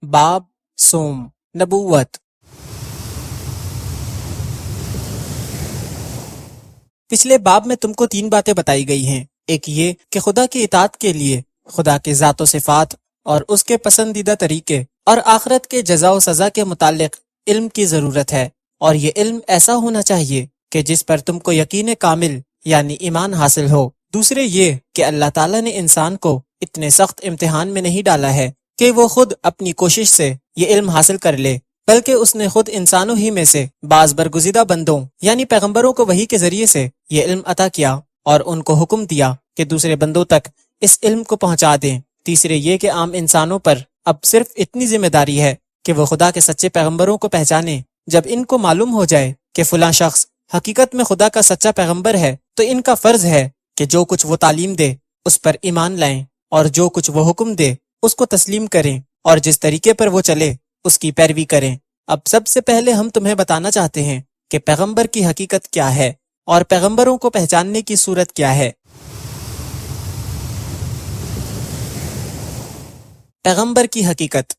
باب سوم نبوت۔ پچھلے باب میں تم کو 3 باتیں بتائی گئی ہیں۔ ایک یہ کہ خدا کی اطاعت کے لیے خدا کے ذات و صفات اور اس کے پسندیدہ طریقے اور آخرت کے جزا و سزا کے متعلق علم کی ضرورت ہے، اور یہ علم ایسا ہونا چاہیے کہ جس پر تم کو یقین کامل یعنی ایمان حاصل ہو۔ دوسرے یہ کہ اللہ تعالیٰ نے انسان کو اتنے سخت امتحان میں نہیں ڈالا ہے کہ وہ خود اپنی کوشش سے یہ علم حاصل کر لے، بلکہ اس نے خود انسانوں ہی میں سے بعض برگزیدہ بندوں یعنی پیغمبروں کو وحی کے ذریعے سے یہ علم عطا کیا اور ان کو حکم دیا کہ دوسرے بندوں تک اس علم کو پہنچا دیں۔ تیسرے یہ کہ عام انسانوں پر اب صرف اتنی ذمہ داری ہے کہ وہ خدا کے سچے پیغمبروں کو پہچانیں۔ جب ان کو معلوم ہو جائے کہ فلاں شخص حقیقت میں خدا کا سچا پیغمبر ہے تو ان کا فرض ہے کہ جو کچھ وہ تعلیم دے اس پر ایمان لائیں، اور جو کچھ وہ حکم دے اس کو تسلیم کریں، اور جس طریقے پر وہ چلے اس کی پیروی کریں۔ اب سب سے پہلے ہم تمہیں بتانا چاہتے ہیں کہ پیغمبر کی حقیقت کیا ہے اور پیغمبروں کو پہچاننے کی صورت کیا ہے۔ پیغمبر کی حقیقت۔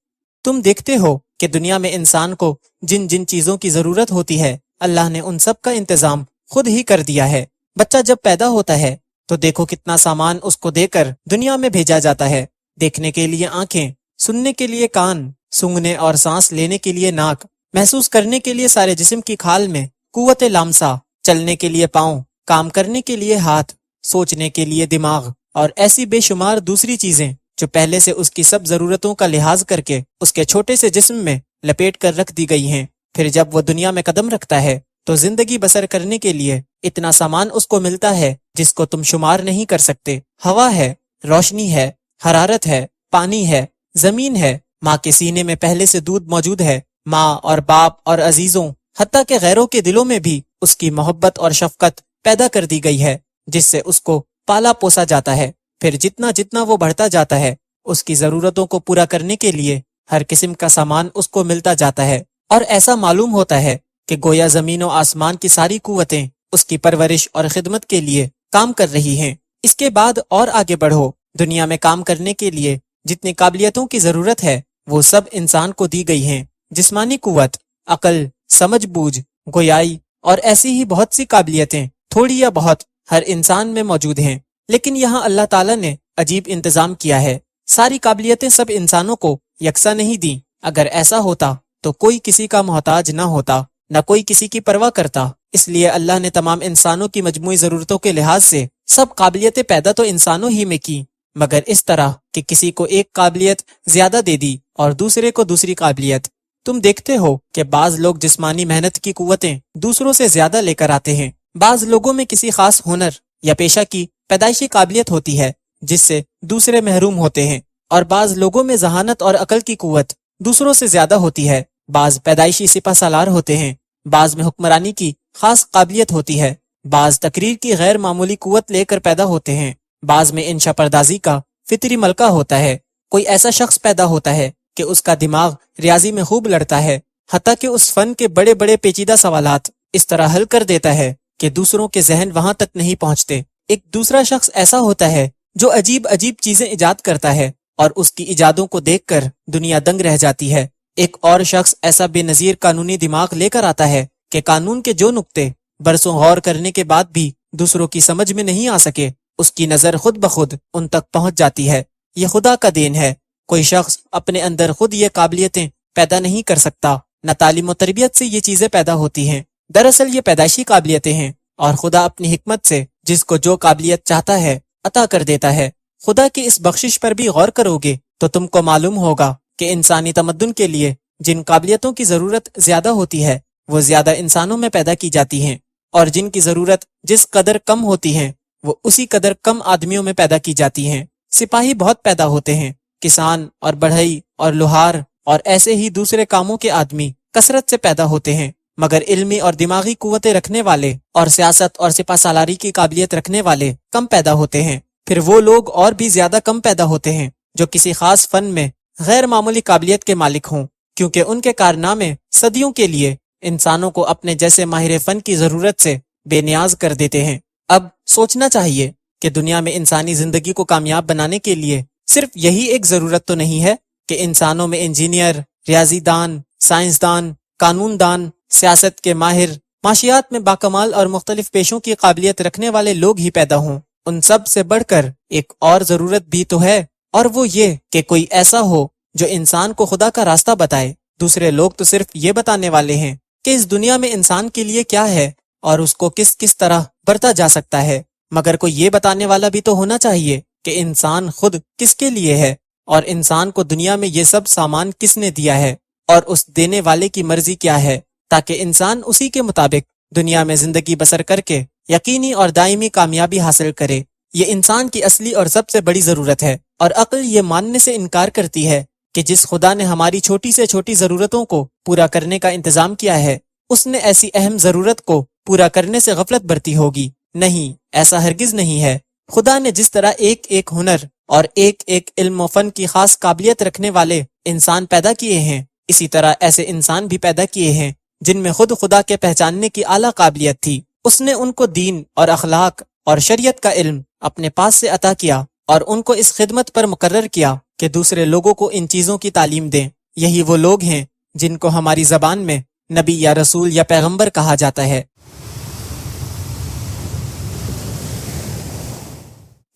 تم دیکھتے ہو کہ دنیا میں انسان کو جن جن چیزوں کی ضرورت ہوتی ہے اللہ نے ان سب کا انتظام خود ہی کر دیا ہے۔ بچہ جب پیدا ہوتا ہے تو دیکھو کتنا سامان اس کو دے کر دنیا میں بھیجا جاتا ہے۔ دیکھنے کے لیے آنکھیں، سننے کے لیے کان، سونگھنے اور سانس لینے کے لیے ناک، محسوس کرنے کے لیے سارے جسم کی کھال میں قوت لامسا، چلنے کے لیے پاؤں، کام کرنے کے لیے ہاتھ، سوچنے کے لیے دماغ، اور ایسی بے شمار دوسری چیزیں جو پہلے سے اس کی سب ضرورتوں کا لحاظ کر کے اس کے چھوٹے سے جسم میں لپیٹ کر رکھ دی گئی ہیں۔ پھر جب وہ دنیا میں قدم رکھتا ہے تو زندگی بسر کرنے کے لیے اتنا سامان اس کو ملتا ہے جس کو تم شمار نہیں کر سکتے۔ ہوا ہے، روشنی ہے، حرارت ہے، پانی ہے، زمین ہے، ماں کے سینے میں پہلے سے دودھ موجود ہے، ماں اور باپ اور عزیزوں حتیٰ کہ غیروں کے دلوں میں بھی اس کی محبت اور شفقت پیدا کر دی گئی ہے جس سے اس کو پالا پوسا جاتا ہے۔ پھر جتنا جتنا وہ بڑھتا جاتا ہے اس کی ضرورتوں کو پورا کرنے کے لیے ہر قسم کا سامان اس کو ملتا جاتا ہے، اور ایسا معلوم ہوتا ہے کہ گویا زمین و آسمان کی ساری قوتیں اس کی پرورش اور خدمت کے لیے کام کر رہی ہیں۔ اس کے بعد اور آگے بڑھو، دنیا میں کام کرنے کے لیے جتنی قابلیتوں کی ضرورت ہے وہ سب انسان کو دی گئی ہیں۔ جسمانی قوت، عقل، سمجھ بوجھ، گویائی اور ایسی ہی بہت سی قابلیتیں تھوڑی یا بہت ہر انسان میں موجود ہیں، لیکن یہاں اللہ تعالیٰ نے عجیب انتظام کیا ہے۔ ساری قابلیتیں سب انسانوں کو یکساں نہیں دیں۔ اگر ایسا ہوتا تو کوئی کسی کا محتاج نہ ہوتا، نہ کوئی کسی کی پرواہ کرتا۔ اس لیے اللہ نے تمام انسانوں کی مجموعی ضرورتوں کے لحاظ سے سب قابلیتیں پیدا تو انسانوں ہی میں کی، مگر اس طرح کہ کسی کو ایک قابلیت زیادہ دے دی اور دوسرے کو دوسری قابلیت۔ تم دیکھتے ہو کہ بعض لوگ جسمانی محنت کی قوتیں دوسروں سے زیادہ لے کر آتے ہیں۔ بعض لوگوں میں کسی خاص ہنر یا پیشہ کی پیدائشی قابلیت ہوتی ہے جس سے دوسرے محروم ہوتے ہیں، اور بعض لوگوں میں ذہانت اور عقل کی قوت دوسروں سے زیادہ ہوتی ہے۔ بعض پیدائشی سپہ سالار ہوتے ہیں، بعض میں حکمرانی کی خاص قابلیت ہوتی ہے، بعض تقریر کی غیر معمولی قوت لے کر پیدا ہوتے ہیں، بعض میں انشا پردازی کا فطری ملکہ ہوتا ہے۔ کوئی ایسا شخص پیدا ہوتا ہے کہ اس کا دماغ ریاضی میں خوب لڑتا ہے، حتیٰ کہ اس فن کے بڑے بڑے پیچیدہ سوالات اس طرح حل کر دیتا ہے کہ دوسروں کے ذہن وہاں تک نہیں پہنچتے۔ ایک دوسرا شخص ایسا ہوتا ہے جو عجیب عجیب چیزیں ایجاد کرتا ہے اور اس کی ایجادوں کو دیکھ کر دنیا دنگ رہ جاتی ہے۔ ایک اور شخص ایسا بے نظیر قانونی دماغ لے کر آتا ہے کہ قانون کے جو نقطے برسوں غور کرنے کے بعد بھی دوسروں کی سمجھ میں نہیں آ سکے اس کی نظر خود بخود ان تک پہنچ جاتی ہے۔ یہ خدا کا دین ہے۔ کوئی شخص اپنے اندر خود یہ قابلیتیں پیدا نہیں کر سکتا، نہ تعلیم و تربیت سے یہ چیزیں پیدا ہوتی ہیں۔ دراصل یہ پیدائشی قابلیتیں ہیں، اور خدا اپنی حکمت سے جس کو جو قابلیت چاہتا ہے عطا کر دیتا ہے۔ خدا کی اس بخشش پر بھی غور کرو گے تو تم کو معلوم ہوگا کہ انسانی تمدن کے لیے جن قابلیتوں کی ضرورت زیادہ ہوتی ہے وہ زیادہ انسانوں میں پیدا کی جاتی ہیں، اور جن کی ضرورت جس قدر کم ہوتی ہیں وہ اسی قدر کم آدمیوں میں پیدا کی جاتی ہیں۔ سپاہی بہت پیدا ہوتے ہیں، کسان اور بڑھئی اور لوہار اور ایسے ہی دوسرے کاموں کے آدمی کثرت سے پیدا ہوتے ہیں، مگر علمی اور دماغی قوتیں رکھنے والے اور سیاست اور سپہ سالاری کی قابلیت رکھنے والے کم پیدا ہوتے ہیں۔ پھر وہ لوگ اور بھی زیادہ کم پیدا ہوتے ہیں جو کسی خاص فن میں غیر معمولی قابلیت کے مالک ہوں، کیونکہ ان کے کارنامے صدیوں کے لیے انسانوں کو اپنے جیسے ماہر فن کی ضرورت سے بے نیاز کر دیتے ہیں۔ اب سوچنا چاہیے کہ دنیا میں انسانی زندگی کو کامیاب بنانے کے لیے صرف یہی ایک ضرورت تو نہیں ہے کہ انسانوں میں انجینئر، ریاضی دان، سائنسدان، قانون دان، سیاست کے ماہر، معاشیات میں باکمال اور مختلف پیشوں کی قابلیت رکھنے والے لوگ ہی پیدا ہوں۔ ان سب سے بڑھ کر ایک اور ضرورت بھی تو ہے، اور وہ یہ کہ کوئی ایسا ہو جو انسان کو خدا کا راستہ بتائے۔ دوسرے لوگ تو صرف یہ بتانے والے ہیں کہ اس دنیا میں انسان کے لیے کیا ہے اور اس کو کس کس طرح برتا جا سکتا ہے، مگر کوئی یہ بتانے والا بھی تو ہونا چاہیے کہ انسان خود کس کے لیے ہے، اور انسان کو دنیا میں یہ سب سامان کس نے دیا ہے، اور اس دینے والے کی مرضی کیا ہے، تاکہ انسان اسی کے مطابق دنیا میں زندگی بسر کر کے یقینی اور دائمی کامیابی حاصل کرے۔ یہ انسان کی اصلی اور سب سے بڑی ضرورت ہے، اور عقل یہ ماننے سے انکار کرتی ہے کہ جس خدا نے ہماری چھوٹی سے چھوٹی ضرورتوں کو پورا کرنے کا انتظام کیا ہے، اس نے ایسی اہم ضرورت کو پورا کرنے سے غفلت برتی ہوگی۔ نہیں، ایسا ہرگز نہیں ہے۔ خدا نے جس طرح ایک ایک ہنر اور ایک ایک علم و فن کی خاص قابلیت رکھنے والے انسان پیدا کیے ہیں، اسی طرح ایسے انسان بھی پیدا کیے ہیں جن میں خود خدا کے پہچاننے کی اعلیٰ قابلیت تھی۔ اس نے ان کو دین اور اخلاق اور شریعت کا علم اپنے پاس سے عطا کیا، اور ان کو اس خدمت پر مقرر کیا کہ دوسرے لوگوں کو ان چیزوں کی تعلیم دیں۔ یہی وہ لوگ ہیں جن کو ہماری زبان میں نبی یا رسول یا پیغمبر کہا جاتا ہے۔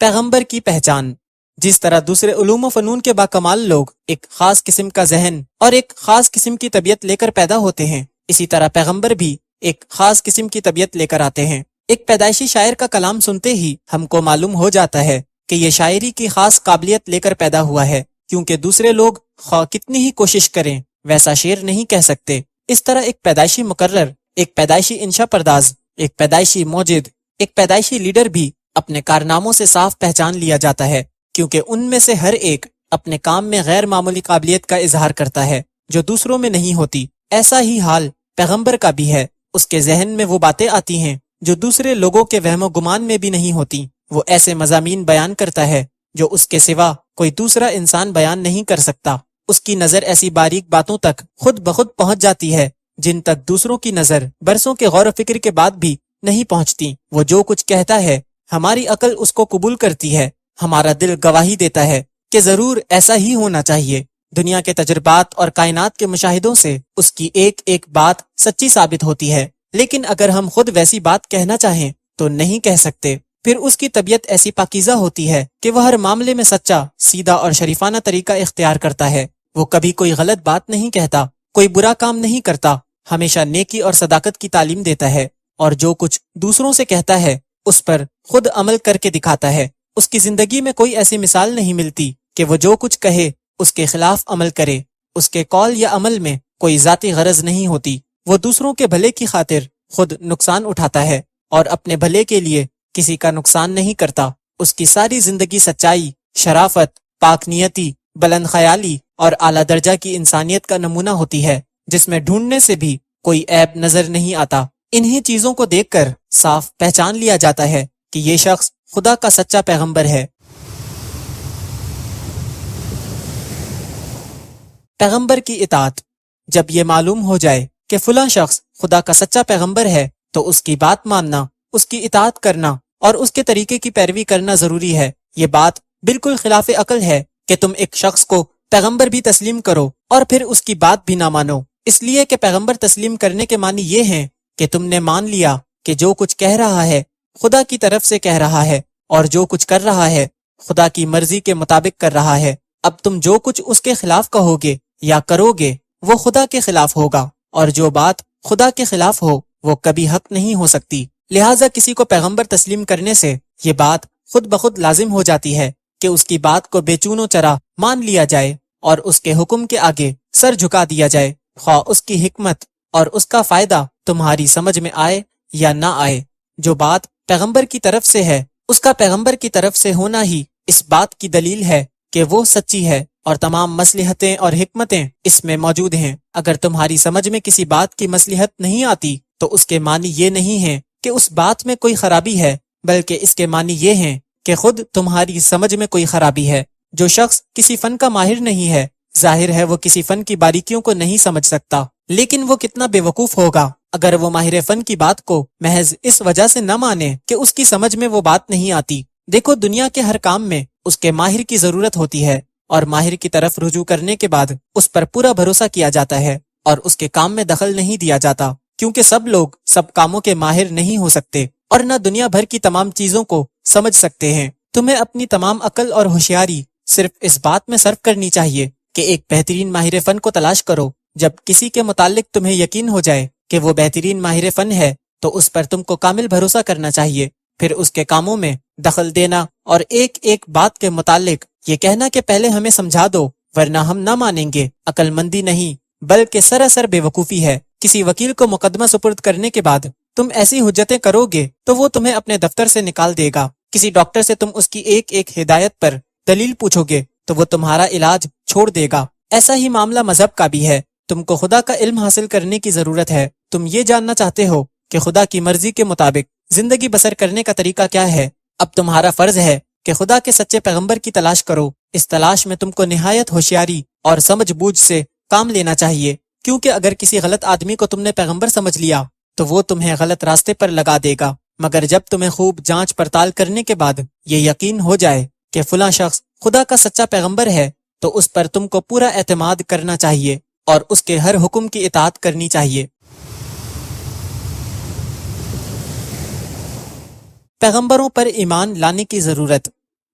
پیغمبر کی پہچان۔ جس طرح دوسرے علوم و فنون کے باکمال لوگ ایک خاص قسم کا ذہن اور ایک خاص قسم کی طبیعت لے کر پیدا ہوتے ہیں، اسی طرح پیغمبر بھی ایک خاص قسم کی طبیعت لے کر آتے ہیں۔ ایک پیدائشی شاعر کا کلام سنتے ہی ہم کو معلوم ہو جاتا ہے کہ یہ شاعری کی خاص قابلیت لے کر پیدا ہوا ہے، کیونکہ دوسرے لوگ خواہ کتنی ہی کوشش کریں ویسا شعر نہیں کہہ سکتے۔ اس طرح ایک پیدائشی مقرر، ایک پیدائشی انشا پرداز، ایک پیدائشی موجد، ایک پیدائشی لیڈر بھی اپنے کارناموں سے صاف پہچان لیا جاتا ہے، کیونکہ ان میں سے ہر ایک اپنے کام میں غیر معمولی قابلیت کا اظہار کرتا ہے جو دوسروں میں نہیں ہوتی۔ ایسا ہی حال پیغمبر کا بھی ہے۔ اس کے ذہن میں وہ باتیں آتی ہیں جو دوسرے لوگوں کے وہم و گمان میں بھی نہیں ہوتی۔ وہ ایسے مضامین بیان کرتا ہے جو اس کے سوا کوئی دوسرا انسان بیان نہیں کر سکتا۔ اس کی نظر ایسی باریک باتوں تک خود بخود پہنچ جاتی ہے جن تک دوسروں کی نظر برسوں کے غور و فکر کے بعد بھی نہیں پہنچتی۔ وہ جو کچھ کہتا ہے ہماری عقل اس کو قبول کرتی ہے، ہمارا دل گواہی دیتا ہے کہ ضرور ایسا ہی ہونا چاہیے۔ دنیا کے تجربات اور کائنات کے مشاہدوں سے اس کی ایک ایک بات سچی ثابت ہوتی ہے، لیکن اگر ہم خود ویسی بات کہنا چاہیں تو نہیں کہہ سکتے۔ پھر اس کی طبیعت ایسی پاکیزہ ہوتی ہے کہ وہ ہر معاملے میں سچا، سیدھا اور شریفانہ طریقہ اختیار کرتا ہے۔ وہ کبھی کوئی غلط بات نہیں کہتا، کوئی برا کام نہیں کرتا، ہمیشہ نیکی اور صداقت کی تعلیم دیتا ہے، اور جو کچھ دوسروں سے کہتا ہے اس پر خود عمل کر کے دکھاتا ہے۔ اس کی زندگی میں کوئی ایسی مثال نہیں ملتی کہ وہ جو کچھ کہے اس کے خلاف عمل کرے۔ اس کے قول یا عمل میں کوئی ذاتی غرض نہیں ہوتی۔ وہ دوسروں کے بھلے کی خاطر خود نقصان اٹھاتا ہے اور اپنے بھلے کے لیے کسی کا نقصان نہیں کرتا۔ اس کی ساری زندگی سچائی، شرافت، پاک نیتی، بلند خیالی اور اعلیٰ درجہ کی انسانیت کا نمونہ ہوتی ہے، جس میں ڈھونڈنے سے بھی کوئی عیب نظر نہیں آتا۔ انہی چیزوں کو دیکھ کر صاف پہچان لیا جاتا ہے کہ یہ شخص خدا کا سچا پیغمبر ہے۔ پیغمبر کی اطاعت۔ جب یہ معلوم ہو جائے کہ فلاں شخص خدا کا سچا پیغمبر ہے تو اس کی بات ماننا، اس کی اطاعت کرنا اور اس کے طریقے کی پیروی کرنا ضروری ہے۔ یہ بات بالکل خلاف عقل ہے کہ تم ایک شخص کو پیغمبر بھی تسلیم کرو اور پھر اس کی بات بھی نہ مانو، اس لیے کہ پیغمبر تسلیم کرنے کے معنی یہ ہیں کہ تم نے مان لیا کہ جو کچھ کہہ رہا ہے خدا کی طرف سے کہہ رہا ہے، اور جو کچھ کر رہا ہے خدا کی مرضی کے مطابق کر رہا ہے۔ اب تم جو کچھ اس کے خلاف کہو گے یا کرو گے وہ خدا کے خلاف ہوگا، اور جو بات خدا کے خلاف ہو وہ کبھی حق نہیں ہو سکتی۔ لہٰذا کسی کو پیغمبر تسلیم کرنے سے یہ بات خود بخود لازم ہو جاتی ہے کہ اس کی بات کو بے چون و چرا مان لیا جائے اور اس کے حکم کے آگے سر جھکا دیا جائے، خواہ اس کی حکمت اور اس کا فائدہ تمہاری سمجھ میں آئے یا نہ آئے۔ جو بات پیغمبر کی طرف سے ہے اس کا پیغمبر کی طرف سے ہونا ہی اس بات کی دلیل ہے کہ وہ سچی ہے اور تمام مصلحتیں اور حکمتیں اس میں موجود ہیں۔ اگر تمہاری سمجھ میں کسی بات کی مصلحت نہیں آتی تو اس کے معنی یہ نہیں ہے کہ اس بات میں کوئی خرابی ہے، بلکہ اس کے معنی یہ ہیں کہ خود تمہاری سمجھ میں کوئی خرابی ہے۔ جو شخص کسی فن کا ماہر نہیں ہے، ظاہر ہے وہ کسی فن کی باریکیوں کو نہیں سمجھ سکتا، لیکن وہ کتنا بے وقوف ہوگا اگر وہ ماہر فن کی بات کو محض اس وجہ سے نہ مانے کہ اس کی سمجھ میں وہ بات نہیں آتی۔ دیکھو، دنیا کے ہر کام میں اس کے ماہر کی ضرورت ہوتی ہے، اور ماہر کی طرف رجوع کرنے کے بعد اس پر پورا بھروسہ کیا جاتا ہے اور اس کے کام میں دخل نہیں دیا جاتا، کیونکہ سب لوگ سب کاموں کے ماہر نہیں ہو سکتے اور نہ دنیا بھر کی تمام چیزوں کو سمجھ سکتے ہیں۔ تمہیں اپنی تمام عقل اور ہوشیاری صرف اس بات میں صرف کرنی چاہیے کہ ایک بہترین ماہر فن کو تلاش کرو۔ جب کسی کے متعلق تمہیں یقین ہو جائے کہ وہ بہترین ماہر فن ہے تو اس پر تم کو کامل بھروسہ کرنا چاہیے، پھر اس کے کاموں میں دخل دینا اور ایک ایک بات کے متعلق یہ کہنا کہ پہلے ہمیں سمجھا دو ورنہ ہم نہ مانیں گے، عقل مندی نہیں بلکہ سراسر بے وقوفی ہے۔ کسی وکیل کو مقدمہ سپرد کرنے کے بعد تم ایسی حجتیں کرو گے تو وہ تمہیں اپنے دفتر سے نکال دے گا۔ کسی ڈاکٹر سے تم اس کی ایک ایک ہدایت پر دلیل پوچھو گے تو وہ تمہارا علاج چھوڑ دے گا۔ ایسا ہی معاملہ مذہب کا بھی ہے۔ تم کو خدا کا علم حاصل کرنے کی ضرورت ہے۔ تم یہ جاننا چاہتے ہو کہ خدا کی مرضی کے مطابق زندگی بسر کرنے کا طریقہ کیا ہے۔ اب تمہارا فرض ہے کہ خدا کے سچے پیغمبر کی تلاش کرو۔ اس تلاش میں تم کو نہایت ہوشیاری اور سمجھ بوجھ سے کام لینا چاہیے، کیونکہ اگر کسی غلط آدمی کو تم نے پیغمبر سمجھ لیا تو وہ تمہیں غلط راستے پر لگا دے گا، مگر جب تمہیں خوب جانچ پڑتال کرنے کے بعد یہ یقین ہو جائے کہ فلاں شخص خدا کا سچا پیغمبر ہے تو اس پر تم کو پورا اعتماد کرنا چاہیے اور اس کے ہر حکم کی اطاعت کرنی چاہیے۔ پیغمبروں پر ایمان لانے کی ضرورت۔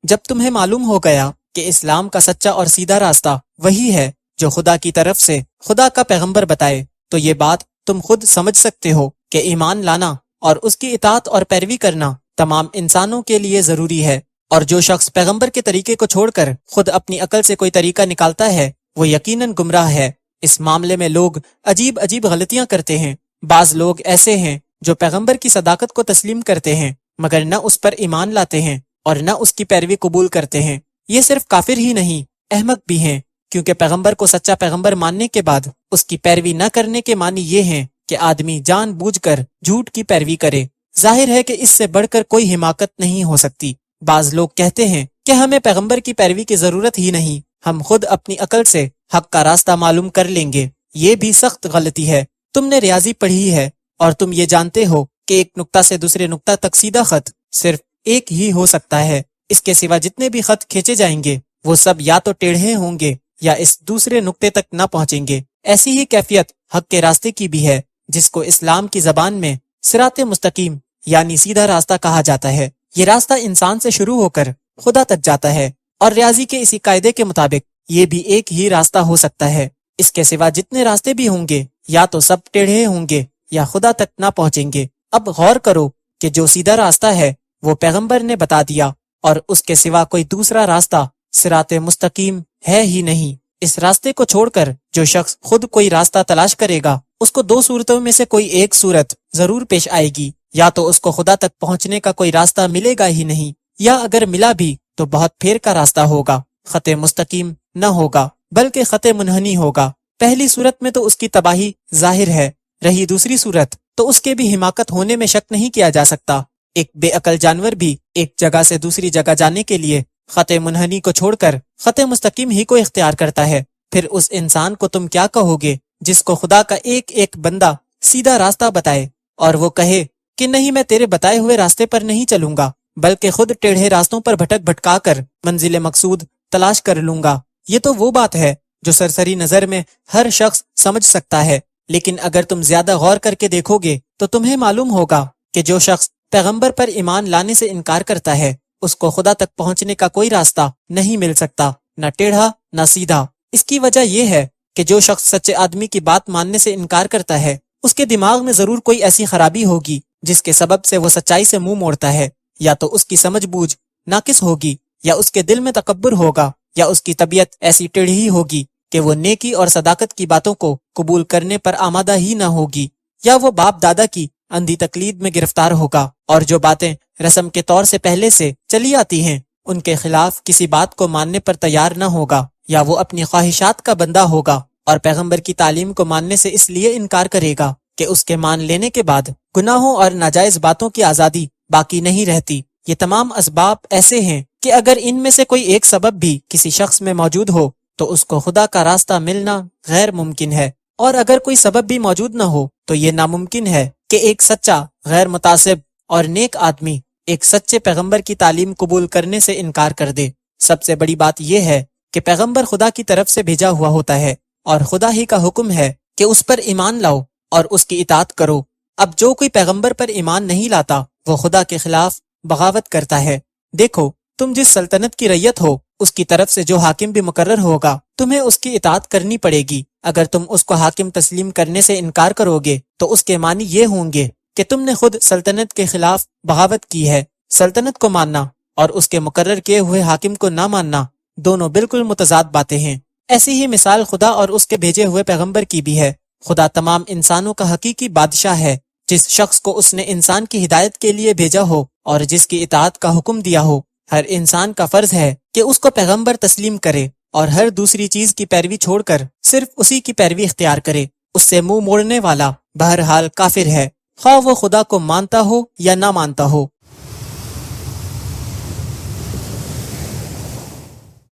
جب تمہیں معلوم ہو گیا کہ اسلام کا سچا اور سیدھا راستہ وہی ہے جو خدا کی طرف سے خدا کا پیغمبر بتائے، تو یہ بات تم خود سمجھ سکتے ہو کہ ایمان لانا اور اس کی اطاعت اور پیروی کرنا تمام انسانوں کے لیے ضروری ہے، اور جو شخص پیغمبر کے طریقے کو چھوڑ کر خود اپنی عقل سے کوئی طریقہ نکالتا ہے وہ یقیناً گمراہ ہے۔ اس معاملے میں لوگ عجیب عجیب غلطیاں کرتے ہیں۔ بعض لوگ ایسے ہیں جو پیغمبر کی صداقت کو تسلیم کرتے ہیں مگر نہ اس پر ایمان لاتے ہیں اور نہ اس کی پیروی قبول کرتے ہیں۔ یہ صرف کافر ہی نہیں، احمق بھی ہیں، کیونکہ پیغمبر کو سچا پیغمبر ماننے کے بعد اس کی پیروی نہ کرنے کے معنی یہ ہیں کہ آدمی جان بوجھ کر جھوٹ کی پیروی کرے۔ ظاہر ہے کہ اس سے بڑھ کر کوئی حماقت نہیں ہو سکتی۔ بعض لوگ کہتے ہیں کہ ہمیں پیغمبر کی پیروی کی ضرورت ہی نہیں، ہم خود اپنی عقل سے حق کا راستہ معلوم کر لیں گے۔ یہ بھی سخت غلطی ہے۔ تم نے ریاضی پڑھی ہے اور تم یہ جانتے ہو کہ ایک نقطہ سے دوسرے نقطہ تک سیدھا خط صرف ایک ہی ہو سکتا ہے۔ اس کے سوا جتنے بھی خط کھینچے جائیں گے وہ سب یا تو ٹیڑھے ہوں گے یا اس دوسرے نقطے تک نہ پہنچیں گے۔ ایسی ہی کیفیت حق کے راستے کی بھی ہے، جس کو اسلام کی زبان میں صراط مستقیم یعنی سیدھا راستہ کہا جاتا ہے۔ یہ راستہ انسان سے شروع ہو کر خدا تک جاتا ہے، اور ریاضی کے اسی قاعدے کے مطابق یہ بھی ایک ہی راستہ ہو سکتا ہے۔ اس کے سوا جتنے راستے بھی ہوں گے یا تو سب ٹیڑھے ہوں گے یا خدا تک نہ پہنچیں گے۔ اب غور کرو کہ جو سیدھا راستہ ہے وہ پیغمبر نے بتا دیا، اور اس کے سوا کوئی دوسرا راستہ صراط مستقیم ہے ہی نہیں۔ اس راستے کو چھوڑ کر جو شخص خود کوئی راستہ تلاش کرے گا اس کو دو صورتوں میں سے کوئی ایک صورت ضرور پیش آئے گی، یا تو اس کو خدا تک پہنچنے کا کوئی راستہ ملے گا ہی نہیں، یا اگر ملا بھی تو بہت پھیر کا راستہ ہوگا، خط مستقیم نہ ہوگا بلکہ خط منحنی ہوگا۔ پہلی صورت میں تو اس کی تباہی ظاہر ہے، رہی دوسری صورت تو اس کے بھی حماقت ہونے میں شک نہیں کیا جا سکتا۔ ایک بے عقل جانور بھی ایک جگہ سے دوسری جگہ جانے کے لیے خط منحنی کو چھوڑ کر خط مستقیم ہی کو اختیار کرتا ہے۔ پھر اس انسان کو تم کیا کہو گے جس کو خدا کا ایک ایک بندہ سیدھا راستہ بتائے اور وہ کہے کہ نہیں، میں تیرے بتائے ہوئے راستے پر نہیں چلوں گا بلکہ خود ٹیڑھے راستوں پر بھٹک بھٹکا کر منزل مقصود تلاش کر لوں گا۔ یہ تو وہ بات ہے جو سرسری نظر میں ہر شخص سمجھ سکتا ہے، لیکن اگر تم زیادہ غور کر کے دیکھو گے تو تمہیں معلوم ہوگا کہ جو شخص پیغمبر پر ایمان لانے سے انکار کرتا ہے اس کو خدا تک پہنچنے کا کوئی راستہ نہیں مل سکتا، نہ ٹیڑھا نہ سیدھا۔ اس کی وجہ یہ ہے کہ جو شخص سچے آدمی کی بات ماننے سے انکار کرتا ہے اس کے دماغ میں ضرور کوئی ایسی خرابی ہوگی جس کے سبب سے وہ سچائی سے منہ موڑتا ہے، یا تو اس کی سمجھ بوجھ ناقص ہوگی، یا اس کے دل میں تکبر ہوگا، یا اس کی طبیعت ایسی ٹیڑھی ہوگی کہ وہ نیکی اور صداقت کی باتوں کو قبول کرنے پر آمادہ ہی نہ ہوگی، یا وہ باپ دادا کی اندھی تقلید میں گرفتار ہوگا اور جو باتیں رسم کے طور سے پہلے سے چلی آتی ہیں ان کے خلاف کسی بات کو ماننے پر تیار نہ ہوگا، یا وہ اپنی خواہشات کا بندہ ہوگا اور پیغمبر کی تعلیم کو ماننے سے اس لیے انکار کرے گا کہ اس کے مان لینے کے بعد گناہوں اور ناجائز باتوں کی آزادی باقی نہیں رہتی۔ یہ تمام اسباب ایسے ہیں کہ اگر ان میں سے کوئی ایک سبب بھی کسی شخص میں موجود ہو تو اس کو خدا کا راستہ ملنا غیر ممکن ہے، اور اگر کوئی سبب بھی موجود نہ ہو تو یہ ناممکن ہے کہ ایک سچا، غیر متعصب اور نیک آدمی ایک سچے پیغمبر کی تعلیم قبول کرنے سے انکار کر دے۔ سب سے بڑی بات یہ ہے کہ پیغمبر خدا کی طرف سے بھیجا ہوا ہوتا ہے اور خدا ہی کا حکم ہے کہ اس پر ایمان لاؤ اور اس کی اطاعت کرو۔ اب جو کوئی پیغمبر پر ایمان نہیں لاتا وہ خدا کے خلاف بغاوت کرتا ہے۔ دیکھو تم جس سلطنت کی رعیت ہو اس کی طرف سے جو حاکم بھی مقرر ہوگا تمہیں اس کی اطاعت کرنی پڑے گی۔ اگر تم اس کو حاکم تسلیم کرنے سے انکار کرو گے تو اس کے معنی یہ ہوں گے کہ تم نے خود سلطنت کے خلاف بغاوت کی ہے۔ سلطنت کو ماننا اور اس کے مقرر کیے ہوئے حاکم کو نہ ماننا دونوں بالکل متضاد باتیں ہیں۔ ایسی ہی مثال خدا اور اس کے بھیجے ہوئے پیغمبر کی بھی ہے۔ خدا تمام انسانوں کا حقیقی بادشاہ ہے۔ جس شخص کو اس نے انسان کی ہدایت کے لیے بھیجا ہو اور جس کی اطاعت کا حکم دیا ہو، ہر انسان کا فرض ہے کہ اس کو پیغمبر تسلیم کرے اور ہر دوسری چیز کی پیروی چھوڑ کر صرف اسی کی پیروی اختیار کرے۔ اس سے منہ موڑنے والا بہرحال کافر ہے، خواہ وہ خدا کو مانتا ہو یا نہ مانتا ہو۔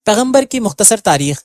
پیغمبر کی مختصر تاریخ۔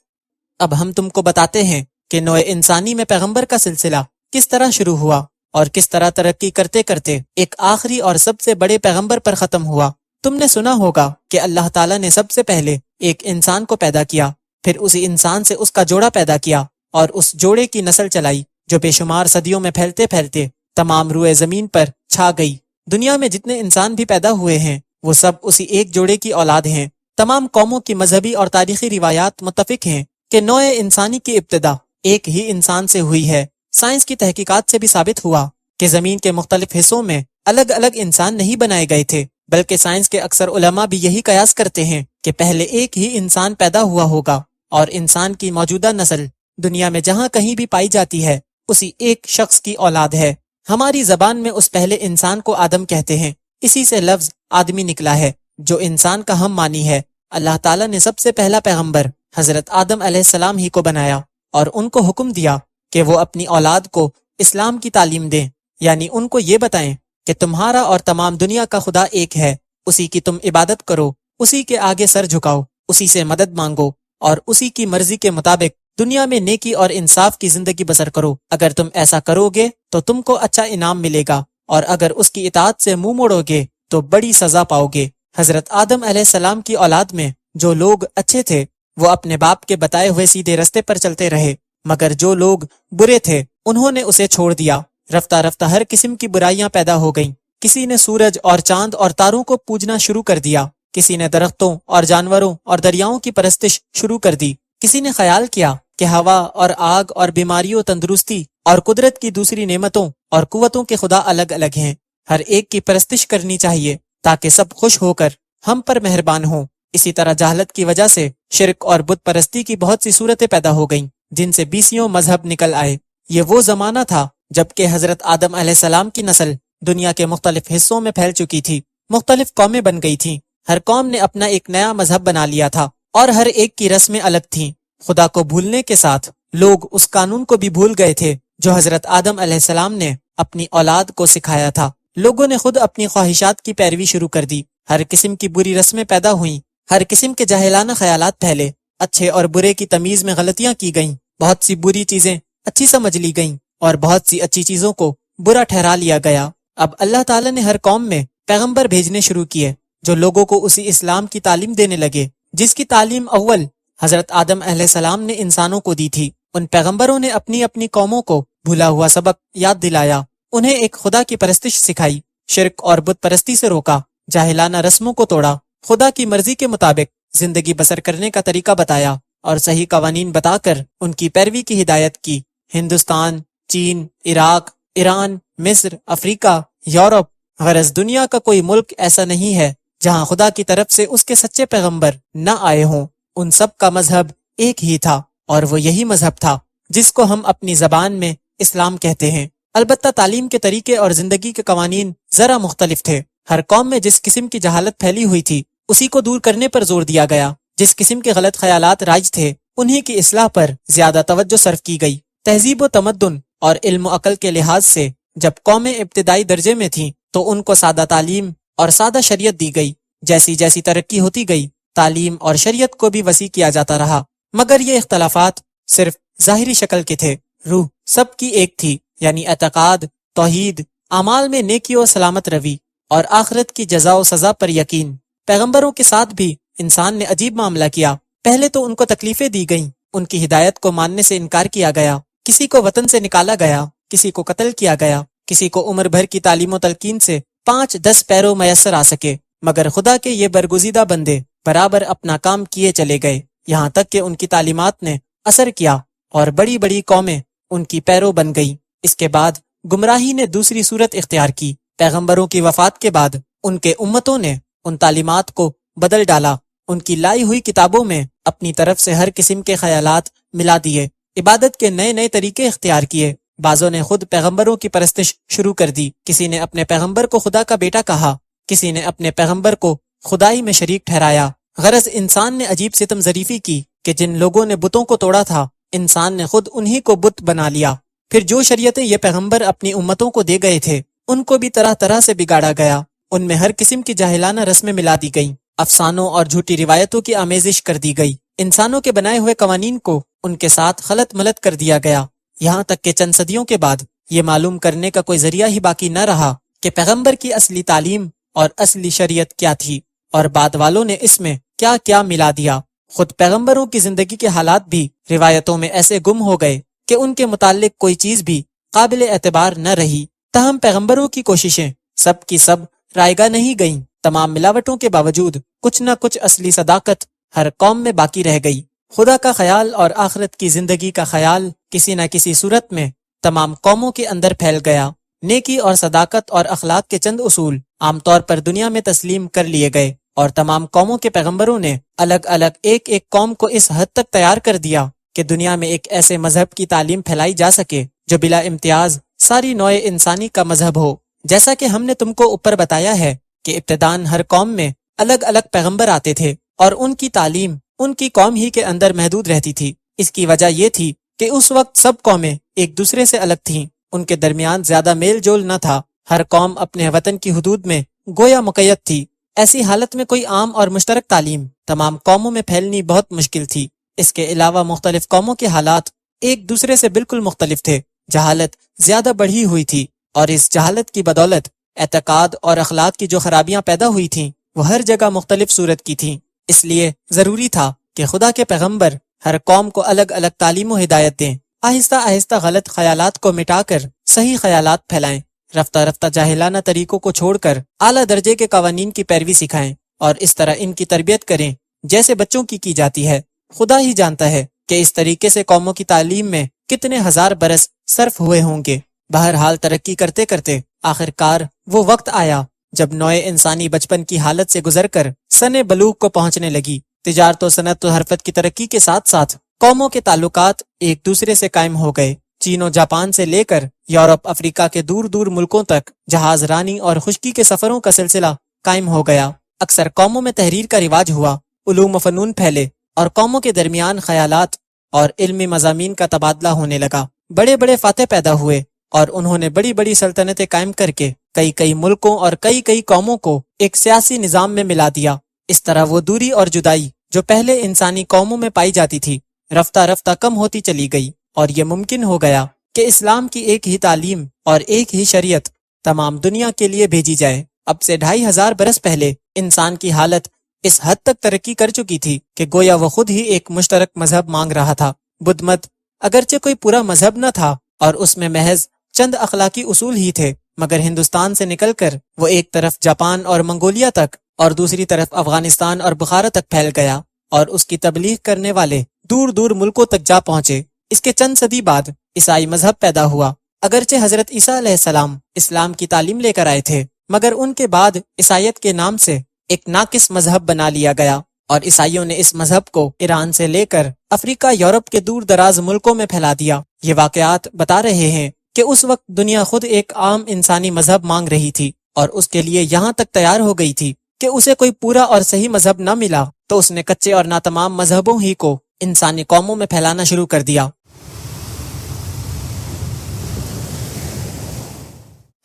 اب ہم تم کو بتاتے ہیں کہ نوع انسانی میں پیغمبر کا سلسلہ کس طرح شروع ہوا اور کس طرح ترقی کرتے کرتے ایک آخری اور سب سے بڑے پیغمبر پر ختم ہوا۔ تم نے سنا ہوگا کہ اللہ تعالیٰ نے سب سے پہلے ایک انسان کو پیدا کیا، پھر اسی انسان سے اس کا جوڑا پیدا کیا اور اس جوڑے کی نسل چلائی جو بے شمار صدیوں میں پھیلتے پھیلتے تمام روئے زمین پر چھا گئی۔ دنیا میں جتنے انسان بھی پیدا ہوئے ہیں وہ سب اسی ایک جوڑے کی اولاد ہیں۔ تمام قوموں کی مذہبی اور تاریخی روایات متفق ہیں کہ نوع انسانی کی ابتدا ایک ہی انسان سے ہوئی ہے۔ سائنس کی تحقیقات سے بھی ثابت ہوا کہ زمین کے مختلف حصوں میں الگ الگ انسان نہیں بنائے گئے تھے، بلکہ سائنس کے اکثر علماء بھی یہی قیاس کرتے ہیں کہ پہلے ایک ہی انسان پیدا ہوا ہوگا اور انسان کی موجودہ نسل دنیا میں جہاں کہیں بھی پائی جاتی ہے اسی ایک شخص کی اولاد ہے۔ ہماری زبان میں اس پہلے انسان کو آدم کہتے ہیں، اسی سے لفظ آدمی نکلا ہے جو انسان کا ہم معنی ہے۔ اللہ تعالیٰ نے سب سے پہلا پیغمبر حضرت آدم علیہ السلام ہی کو بنایا اور ان کو حکم دیا کہ وہ اپنی اولاد کو اسلام کی تعلیم دیں، یعنی ان کو یہ بتائیں کہ تمہارا اور تمام دنیا کا خدا ایک ہے، اسی کی تم عبادت کرو، اسی کے آگے سر جھکاؤ، اسی سے مدد مانگو اور اسی کی مرضی کے مطابق دنیا میں نیکی اور انصاف کی زندگی بسر کرو۔ اگر تم ایسا کرو گے تو تم کو اچھا انعام ملے گا، اور اگر اس کی اطاعت سے منہ موڑو گے تو بڑی سزا پاؤ گے۔ حضرت آدم علیہ السلام کی اولاد میں جو لوگ اچھے تھے وہ اپنے باپ کے بتائے ہوئے سیدھے رستے پر چلتے رہے، مگر جو لوگ برے تھے انہوں نے اسے چھوڑ دیا۔ رفتہ رفتہ ہر قسم کی برائیاں پیدا ہو گئیں۔ کسی نے سورج اور چاند اور تاروں کو پوجنا شروع کر دیا، کسی نے درختوں اور جانوروں اور دریاؤں کی پرستش شروع کر دی، کسی نے خیال کیا کہ ہوا اور آگ اور بیماریوں، تندرستی اور قدرت کی دوسری نعمتوں اور قوتوں کے خدا الگ الگ ہیں، ہر ایک کی پرستش کرنی چاہیے تاکہ سب خوش ہو کر ہم پر مہربان ہوں۔ اسی طرح جہالت کی وجہ سے شرک اور بت پرستی کی بہت سی صورتیں پیدا ہو گئیں جن سے بیسیوں مذہب نکل آئے۔ یہ وہ زمانہ تھا جبکہ حضرت آدم علیہ السلام کی نسل دنیا کے مختلف حصوں میں پھیل چکی تھی، مختلف قومیں بن گئی تھیں، ہر قوم نے اپنا ایک نیا مذہب بنا لیا تھا اور ہر ایک کی رسمیں الگ تھیں۔ خدا کو بھولنے کے ساتھ لوگ اس قانون کو بھی بھول گئے تھے جو حضرت آدم علیہ السلام نے اپنی اولاد کو سکھایا تھا۔ لوگوں نے خود اپنی خواہشات کی پیروی شروع کر دی، ہر قسم کی بری رسمیں پیدا ہوئیں، ہر قسم کے جاہلانہ خیالات پھیلے، اچھے اور برے کی تمیز میں غلطیاں کی گئیں، بہت سی بری چیزیں اچھی سمجھ لی گئیں اور بہت سی اچھی چیزوں کو برا ٹھہرا لیا گیا۔ اب اللہ تعالیٰ نے ہر قوم میں پیغمبر بھیجنے شروع کیے جو لوگوں کو اسی اسلام کی تعلیم دینے لگے جس کی تعلیم اول حضرت آدم علیہ السلام نے انسانوں کو دی تھی۔ ان پیغمبروں نے اپنی اپنی قوموں کو بھولا ہوا سبق یاد دلایا، انہیں ایک خدا کی پرستش سکھائی، شرک اور بت پرستی سے روکا، جاہلانہ رسموں کو توڑا، خدا کی مرضی کے مطابق زندگی بسر کرنے کا طریقہ بتایا اور صحیح قوانین بتا کر ان کی پیروی کی ہدایت کی۔ ہندوستان، چین، عراق، ایران، مصر، افریقہ، یورپ، غرض دنیا کا کوئی ملک ایسا نہیں ہے جہاں خدا کی طرف سے اس کے سچے پیغمبر نہ آئے ہوں۔ ان سب کا مذہب ایک ہی تھا اور وہ یہی مذہب تھا جس کو ہم اپنی زبان میں اسلام کہتے ہیں۔ البتہ تعلیم کے طریقے اور زندگی کے قوانین ذرا مختلف تھے۔ ہر قوم میں جس قسم کی جہالت پھیلی ہوئی تھی اسی کو دور کرنے پر زور دیا گیا، جس قسم کے غلط خیالات رائج تھے انہی کی اصلاح پر زیادہ توجہ صرف کی گئی۔ تہذیب و تمدن اور علم و عقل کے لحاظ سے جب قومیں ابتدائی درجے میں تھیں تو ان کو سادہ تعلیم اور سادہ شریعت دی گئی۔ جیسی جیسی ترقی ہوتی گئی تعلیم اور شریعت کو بھی وسیع کیا جاتا رہا، مگر یہ اختلافات صرف ظاہری شکل کے تھے، روح سب کی ایک تھی، یعنی اعتقاد، توحید، اعمال میں نیکی و سلامت روی اور آخرت کی جزا و سزا پر یقین۔ پیغمبروں کے ساتھ بھی انسان نے عجیب معاملہ کیا۔ پہلے تو ان کو تکلیفیں دی گئیں، ان کی ہدایت کو ماننے سے انکار کیا گیا، کسی کو وطن سے نکالا گیا، کسی کو قتل کیا گیا، کسی کو عمر بھر کی تعلیم و تلقین سے 5-10 پیرو میسر آ سکے، مگر خدا کے یہ برگزیدہ بندے برابر اپنا کام کیے چلے گئے، یہاں تک کہ ان کی تعلیمات نے اثر کیا اور بڑی بڑی قومیں ان کی پیرو بن گئی۔ اس کے بعد گمراہی نے دوسری صورت اختیار کی۔ پیغمبروں کی وفات کے بعد ان کے امتوں نے ان تعلیمات کو بدل ڈالا، ان کی لائی ہوئی کتابوں میں اپنی طرف سے ہر قسم کے خیالات ملا دیے، عبادت کے نئے نئے طریقے اختیار کیے، بعضوں نے خود پیغمبروں کی پرستش شروع کر دی، کسی نے اپنے پیغمبر کو خدا کا بیٹا کہا، کسی نے اپنے پیغمبر کو خدائی میں شریک ٹھہرایا۔ غرض انسان نے عجیب ستم ظریفی کی کہ جن لوگوں نے بتوں کو توڑا تھا، انسان نے خود انہی کو بت بنا لیا۔ پھر جو شریعتیں یہ پیغمبر اپنی امتوں کو دے گئے تھے، ان کو بھی طرح طرح سے بگاڑا گیا، ان میں ہر قسم کی جاہلانہ رسمیں ملا دی گئیں، افسانوں اور جھوٹی روایتوں کی آمیزش کر دی گئی، انسانوں کے بنائے ہوئے قوانین کو ان کے ساتھ خلط ملط کر دیا گیا، یہاں تک کہ چند صدیوں کے بعد یہ معلوم کرنے کا کوئی ذریعہ ہی باقی نہ رہا کہ پیغمبر کی اصلی تعلیم اور اصلی شریعت کیا تھی، اور بعد والوں نے اس میں کیا کیا ملا دیا۔ خود پیغمبروں کی زندگی کے حالات بھی روایتوں میں ایسے گم ہو گئے کہ ان کے متعلق کوئی چیز بھی قابل اعتبار نہ رہی۔ تاہم پیغمبروں کی کوششیں سب کی سب رائگاں نہیں گئیں، تمام ملاوٹوں کے باوجود کچھ نہ کچھ اصلی صداقت ہر قوم میں باقی رہ گئی۔ خدا کا خیال اور آخرت کی زندگی کا خیال کسی نہ کسی صورت میں تمام قوموں کے اندر پھیل گیا۔ نیکی اور صداقت اور اخلاق کے چند اصول عام طور پر دنیا میں تسلیم کر لیے گئے، اور تمام قوموں کے پیغمبروں نے الگ الگ ایک ایک قوم کو اس حد تک تیار کر دیا کہ دنیا میں ایک ایسے مذہب کی تعلیم پھیلائی جا سکے جو بلا امتیاز ساری نوع انسانی کا مذہب ہو۔ جیسا کہ ہم نے تم کو اوپر بتایا ہے کہ ابتداً ہر قوم میں الگ الگ پیغمبر آتے تھے، اور ان کی تعلیم ان کی قوم ہی کے اندر محدود رہتی تھی۔ اس کی وجہ یہ تھی کہ اس وقت سب قومیں ایک دوسرے سے الگ تھیں، ان کے درمیان زیادہ میل جول نہ تھا، ہر قوم اپنے وطن کی حدود میں گویا مقید تھی۔ ایسی حالت میں کوئی عام اور مشترک تعلیم تمام قوموں میں پھیلنی بہت مشکل تھی۔ اس کے علاوہ مختلف قوموں کے حالات ایک دوسرے سے بالکل مختلف تھے، جہالت زیادہ بڑھی ہوئی تھی، اور اس جہالت کی بدولت اعتقاد اور اخلاق کی جو خرابیاں پیدا ہوئی تھیں وہ ہر جگہ مختلف صورت کی تھیں۔ اس لیے ضروری تھا کہ خدا کے پیغمبر ہر قوم کو الگ الگ تعلیم و ہدایت دیں، آہستہ آہستہ غلط خیالات کو مٹا کر صحیح خیالات پھیلائیں، رفتہ رفتہ جاہلانہ طریقوں کو چھوڑ کر اعلیٰ درجے کے قوانین کی پیروی سکھائیں، اور اس طرح ان کی تربیت کریں جیسے بچوں کی جاتی ہے۔ خدا ہی جانتا ہے کہ اس طریقے سے قوموں کی تعلیم میں کتنے ہزار برس صرف ہوئے ہوں گے۔ بہرحال ترقی کرتے کرتے آخر کار وہ وقت آیا جب نوع انسانی بچپن کی حالت سے گزر کر سن بلوغ کو پہنچنے لگی۔ تجارت و صنعت و حرفت کی ترقی کے ساتھ ساتھ قوموں کے تعلقات ایک دوسرے سے قائم ہو گئے۔ چین و جاپان سے لے کر یورپ افریقہ کے دور دور ملکوں تک جہاز رانی اور خشکی کے سفروں کا سلسلہ قائم ہو گیا۔ اکثر قوموں میں تحریر کا رواج ہوا، علوم و فنون پھیلے، اور قوموں کے درمیان خیالات اور علمی مضامین کا تبادلہ ہونے لگا۔ بڑے بڑے فاتح پیدا ہوئے، اور انہوں نے بڑی بڑی سلطنتیں قائم کر کے کئی کئی ملکوں اور کئی کئی قوموں کو ایک سیاسی نظام میں ملا دیا۔ اس طرح وہ دوری اور جدائی جو پہلے انسانی قوموں میں پائی جاتی تھی رفتہ رفتہ کم ہوتی چلی گئی، اور یہ ممکن ہو گیا کہ اسلام کی ایک ہی تعلیم اور ایک ہی شریعت تمام دنیا کے لیے بھیجی جائے۔ اب سے 2500 برس پہلے انسان کی حالت اس حد تک ترقی کر چکی تھی کہ گویا وہ خود ہی ایک مشترک مذہب مانگ رہا تھا۔ بدھ مت اگرچہ کوئی پورا مذہب نہ تھا اور اس میں محض چند اخلاقی اصول ہی تھے، مگر ہندوستان سے نکل کر وہ ایک طرف جاپان اور منگولیا تک اور دوسری طرف افغانستان اور بخارا تک پھیل گیا، اور اس کی تبلیغ کرنے والے دور دور ملکوں تک جا پہنچے۔ اس کے چند صدی بعد عیسائی مذہب پیدا ہوا۔ اگرچہ حضرت عیسیٰ علیہ السلام اسلام کی تعلیم لے کر آئے تھے، مگر ان کے بعد عیسائیت کے نام سے ایک ناقص مذہب بنا لیا گیا، اور عیسائیوں نے اس مذہب کو ایران سے لے کر افریقہ یورپ کے دور دراز ملکوں میں پھیلا دیا۔ یہ واقعات بتا رہے ہیں کہ اس وقت دنیا خود ایک عام انسانی مذہب مانگ رہی تھی، اور اس کے لیے یہاں تک تیار ہو گئی تھی کہ اسے کوئی پورا اور صحیح مذہب نہ ملا تو اس نے کچے اور ناتمام مذہبوں ہی کو انسانی قوموں میں پھیلانا شروع کر دیا۔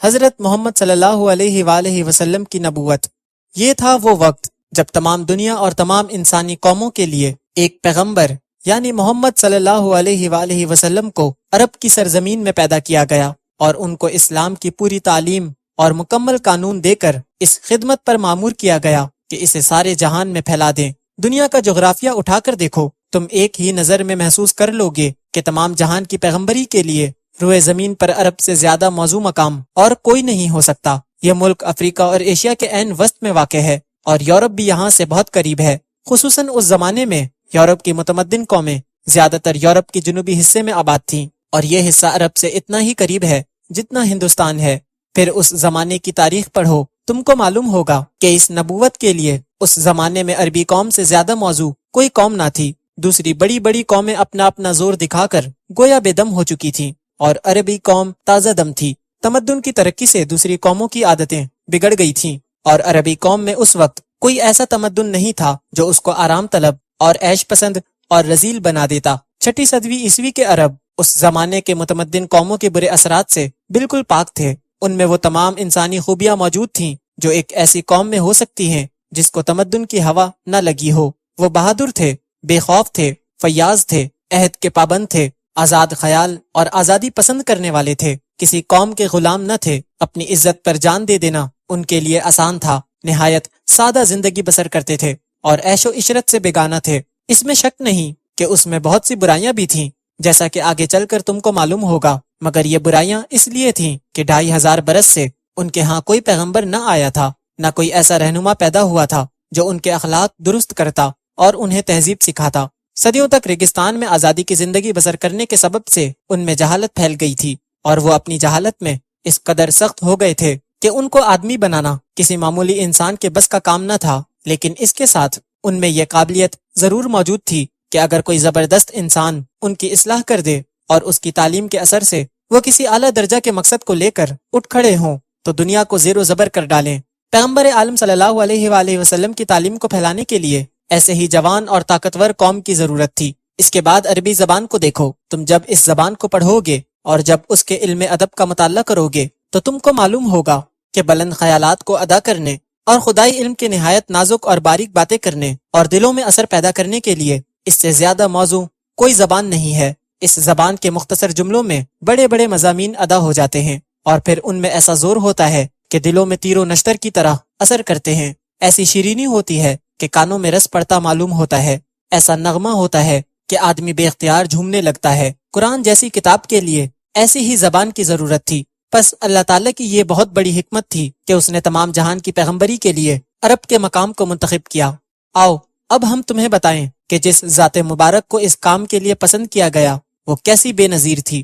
حضرت محمد صلی اللہ علیہ وآلہ وسلم کی نبوت۔ یہ تھا وہ وقت جب تمام دنیا اور تمام انسانی قوموں کے لیے ایک پیغمبر یعنی محمد صلی اللہ علیہ وآلہ وسلم کو عرب کی سرزمین میں پیدا کیا گیا، اور ان کو اسلام کی پوری تعلیم اور مکمل قانون دے کر اس خدمت پر مامور کیا گیا کہ اسے سارے جہان میں پھیلا دیں۔ دنیا کا جغرافیہ اٹھا کر دیکھو، تم ایک ہی نظر میں محسوس کر لو گے کہ تمام جہان کی پیغمبری کے لیے روئے زمین پر عرب سے زیادہ موزوں مقام اور کوئی نہیں ہو سکتا۔ یہ ملک افریقہ اور ایشیا کے عین وسط میں واقع ہے، اور یورپ بھی یہاں سے بہت قریب ہے۔ خصوصاً اس زمانے میں یورپ کی متمدن قومیں زیادہ تر یورپ کے جنوبی حصے میں آباد تھیں، اور یہ حصہ عرب سے اتنا ہی قریب ہے جتنا ہندوستان ہے۔ پھر اس زمانے کی تاریخ پڑھو، تم کو معلوم ہوگا کہ اس نبوت کے لیے اس زمانے میں عربی قوم سے زیادہ موزوں کوئی قوم نہ تھی۔ دوسری بڑی بڑی قومیں اپنا اپنا زور دکھا کر گویا بے دم ہو چکی تھیں، اور عربی قوم تازہ دم تھی۔ تمدن کی ترقی سے دوسری قوموں کی عادتیں بگڑ گئی تھیں، اور عربی قوم میں اس وقت کوئی ایسا تمدن نہیں تھا جو اس کو آرام طلب اور عیش پسند اور رذیل بنا دیتا۔ 6 صدی عیسوی کے عرب اس زمانے کے متمدن قوموں کے برے اثرات سے بالکل پاک تھے۔ ان میں وہ تمام انسانی خوبیاں موجود تھیں جو ایک ایسی قوم میں ہو سکتی ہیں جس کو تمدن کی ہوا نہ لگی ہو۔ وہ بہادر تھے، بے خوف تھے، فیاض تھے، عہد کے پابند تھے، آزاد خیال اور آزادی پسند کرنے والے تھے، کسی قوم کے غلام نہ تھے۔ اپنی عزت پر جان دے دینا ان کے لیے آسان تھا، نہایت سادہ زندگی بسر کرتے تھے اور عیش و عشرت سے بیگانہ تھے۔ اس میں شک نہیں کہ اس میں بہت سی برائیاں بھی تھیں، جیسا کہ آگے چل کر تم کو معلوم ہوگا، مگر یہ برائیاں اس لیے تھیں کہ 2500 برس سے ان کے ہاں کوئی پیغمبر نہ آیا تھا، نہ کوئی ایسا رہنما پیدا ہوا تھا جو ان کے اخلاق درست کرتا اور انہیں تہذیب سکھاتا۔ صدیوں تک ریگستان میں آزادی کی زندگی بسر کرنے کے سبب سے ان میں جہالت پھیل گئی تھی، اور وہ اپنی جہالت میں اس قدر سخت ہو گئے تھے کہ ان کو آدمی بنانا کسی معمولی انسان کے بس کا کام نہ تھا۔ لیکن اس کے ساتھ ان میں یہ قابلیت ضرور موجود تھی کہ اگر کوئی زبردست انسان ان کی اصلاح کر دے اور اس کی تعلیم کے اثر سے وہ کسی اعلیٰ درجہ کے مقصد کو لے کر اٹھ کھڑے ہوں تو دنیا کو زیر و زبر کر ڈالیں۔ پیغمبر عالم صلی اللہ علیہ وآلہ وسلم کی تعلیم کو پھیلانے کے لیے ایسے ہی جوان اور طاقتور قوم کی ضرورت تھی۔ اس کے بعد عربی زبان کو دیکھو، تم جب اس زبان کو پڑھو گے اور جب اس کے علم ادب کا مطالعہ کرو گے تو تم کو معلوم ہوگا کہ بلند خیالات کو ادا کرنے اور خدائی علم کے نہایت نازک اور باریک باتیں کرنے اور دلوں میں اثر پیدا کرنے کے لیے اس سے زیادہ موزوں کوئی زبان نہیں ہے۔ اس زبان کے مختصر جملوں میں بڑے بڑے مضامین ادا ہو جاتے ہیں، اور پھر ان میں ایسا زور ہوتا ہے کہ دلوں میں تیر و نشتر کی طرح اثر کرتے ہیں۔ ایسی شیرینی ہوتی ہے کہ کانوں میں رس پڑتا معلوم ہوتا ہے، ایسا نغمہ ہوتا ہے کہ آدمی بے اختیار جھومنے لگتا ہے۔ قرآن جیسی کتاب کے لیے ایسی ہی زبان کی ضرورت تھی۔ پس اللہ تعالیٰ کی یہ بہت بڑی حکمت تھی کہ اس نے تمام جہان کی پیغمبری کے لیے عرب کے مقام کو منتخب کیا۔ آؤ اب ہم تمہیں بتائیں کہ جس ذات مبارک کو اس کام کے لیے پسند کیا گیا وہ کیسی بے نظیر تھی۔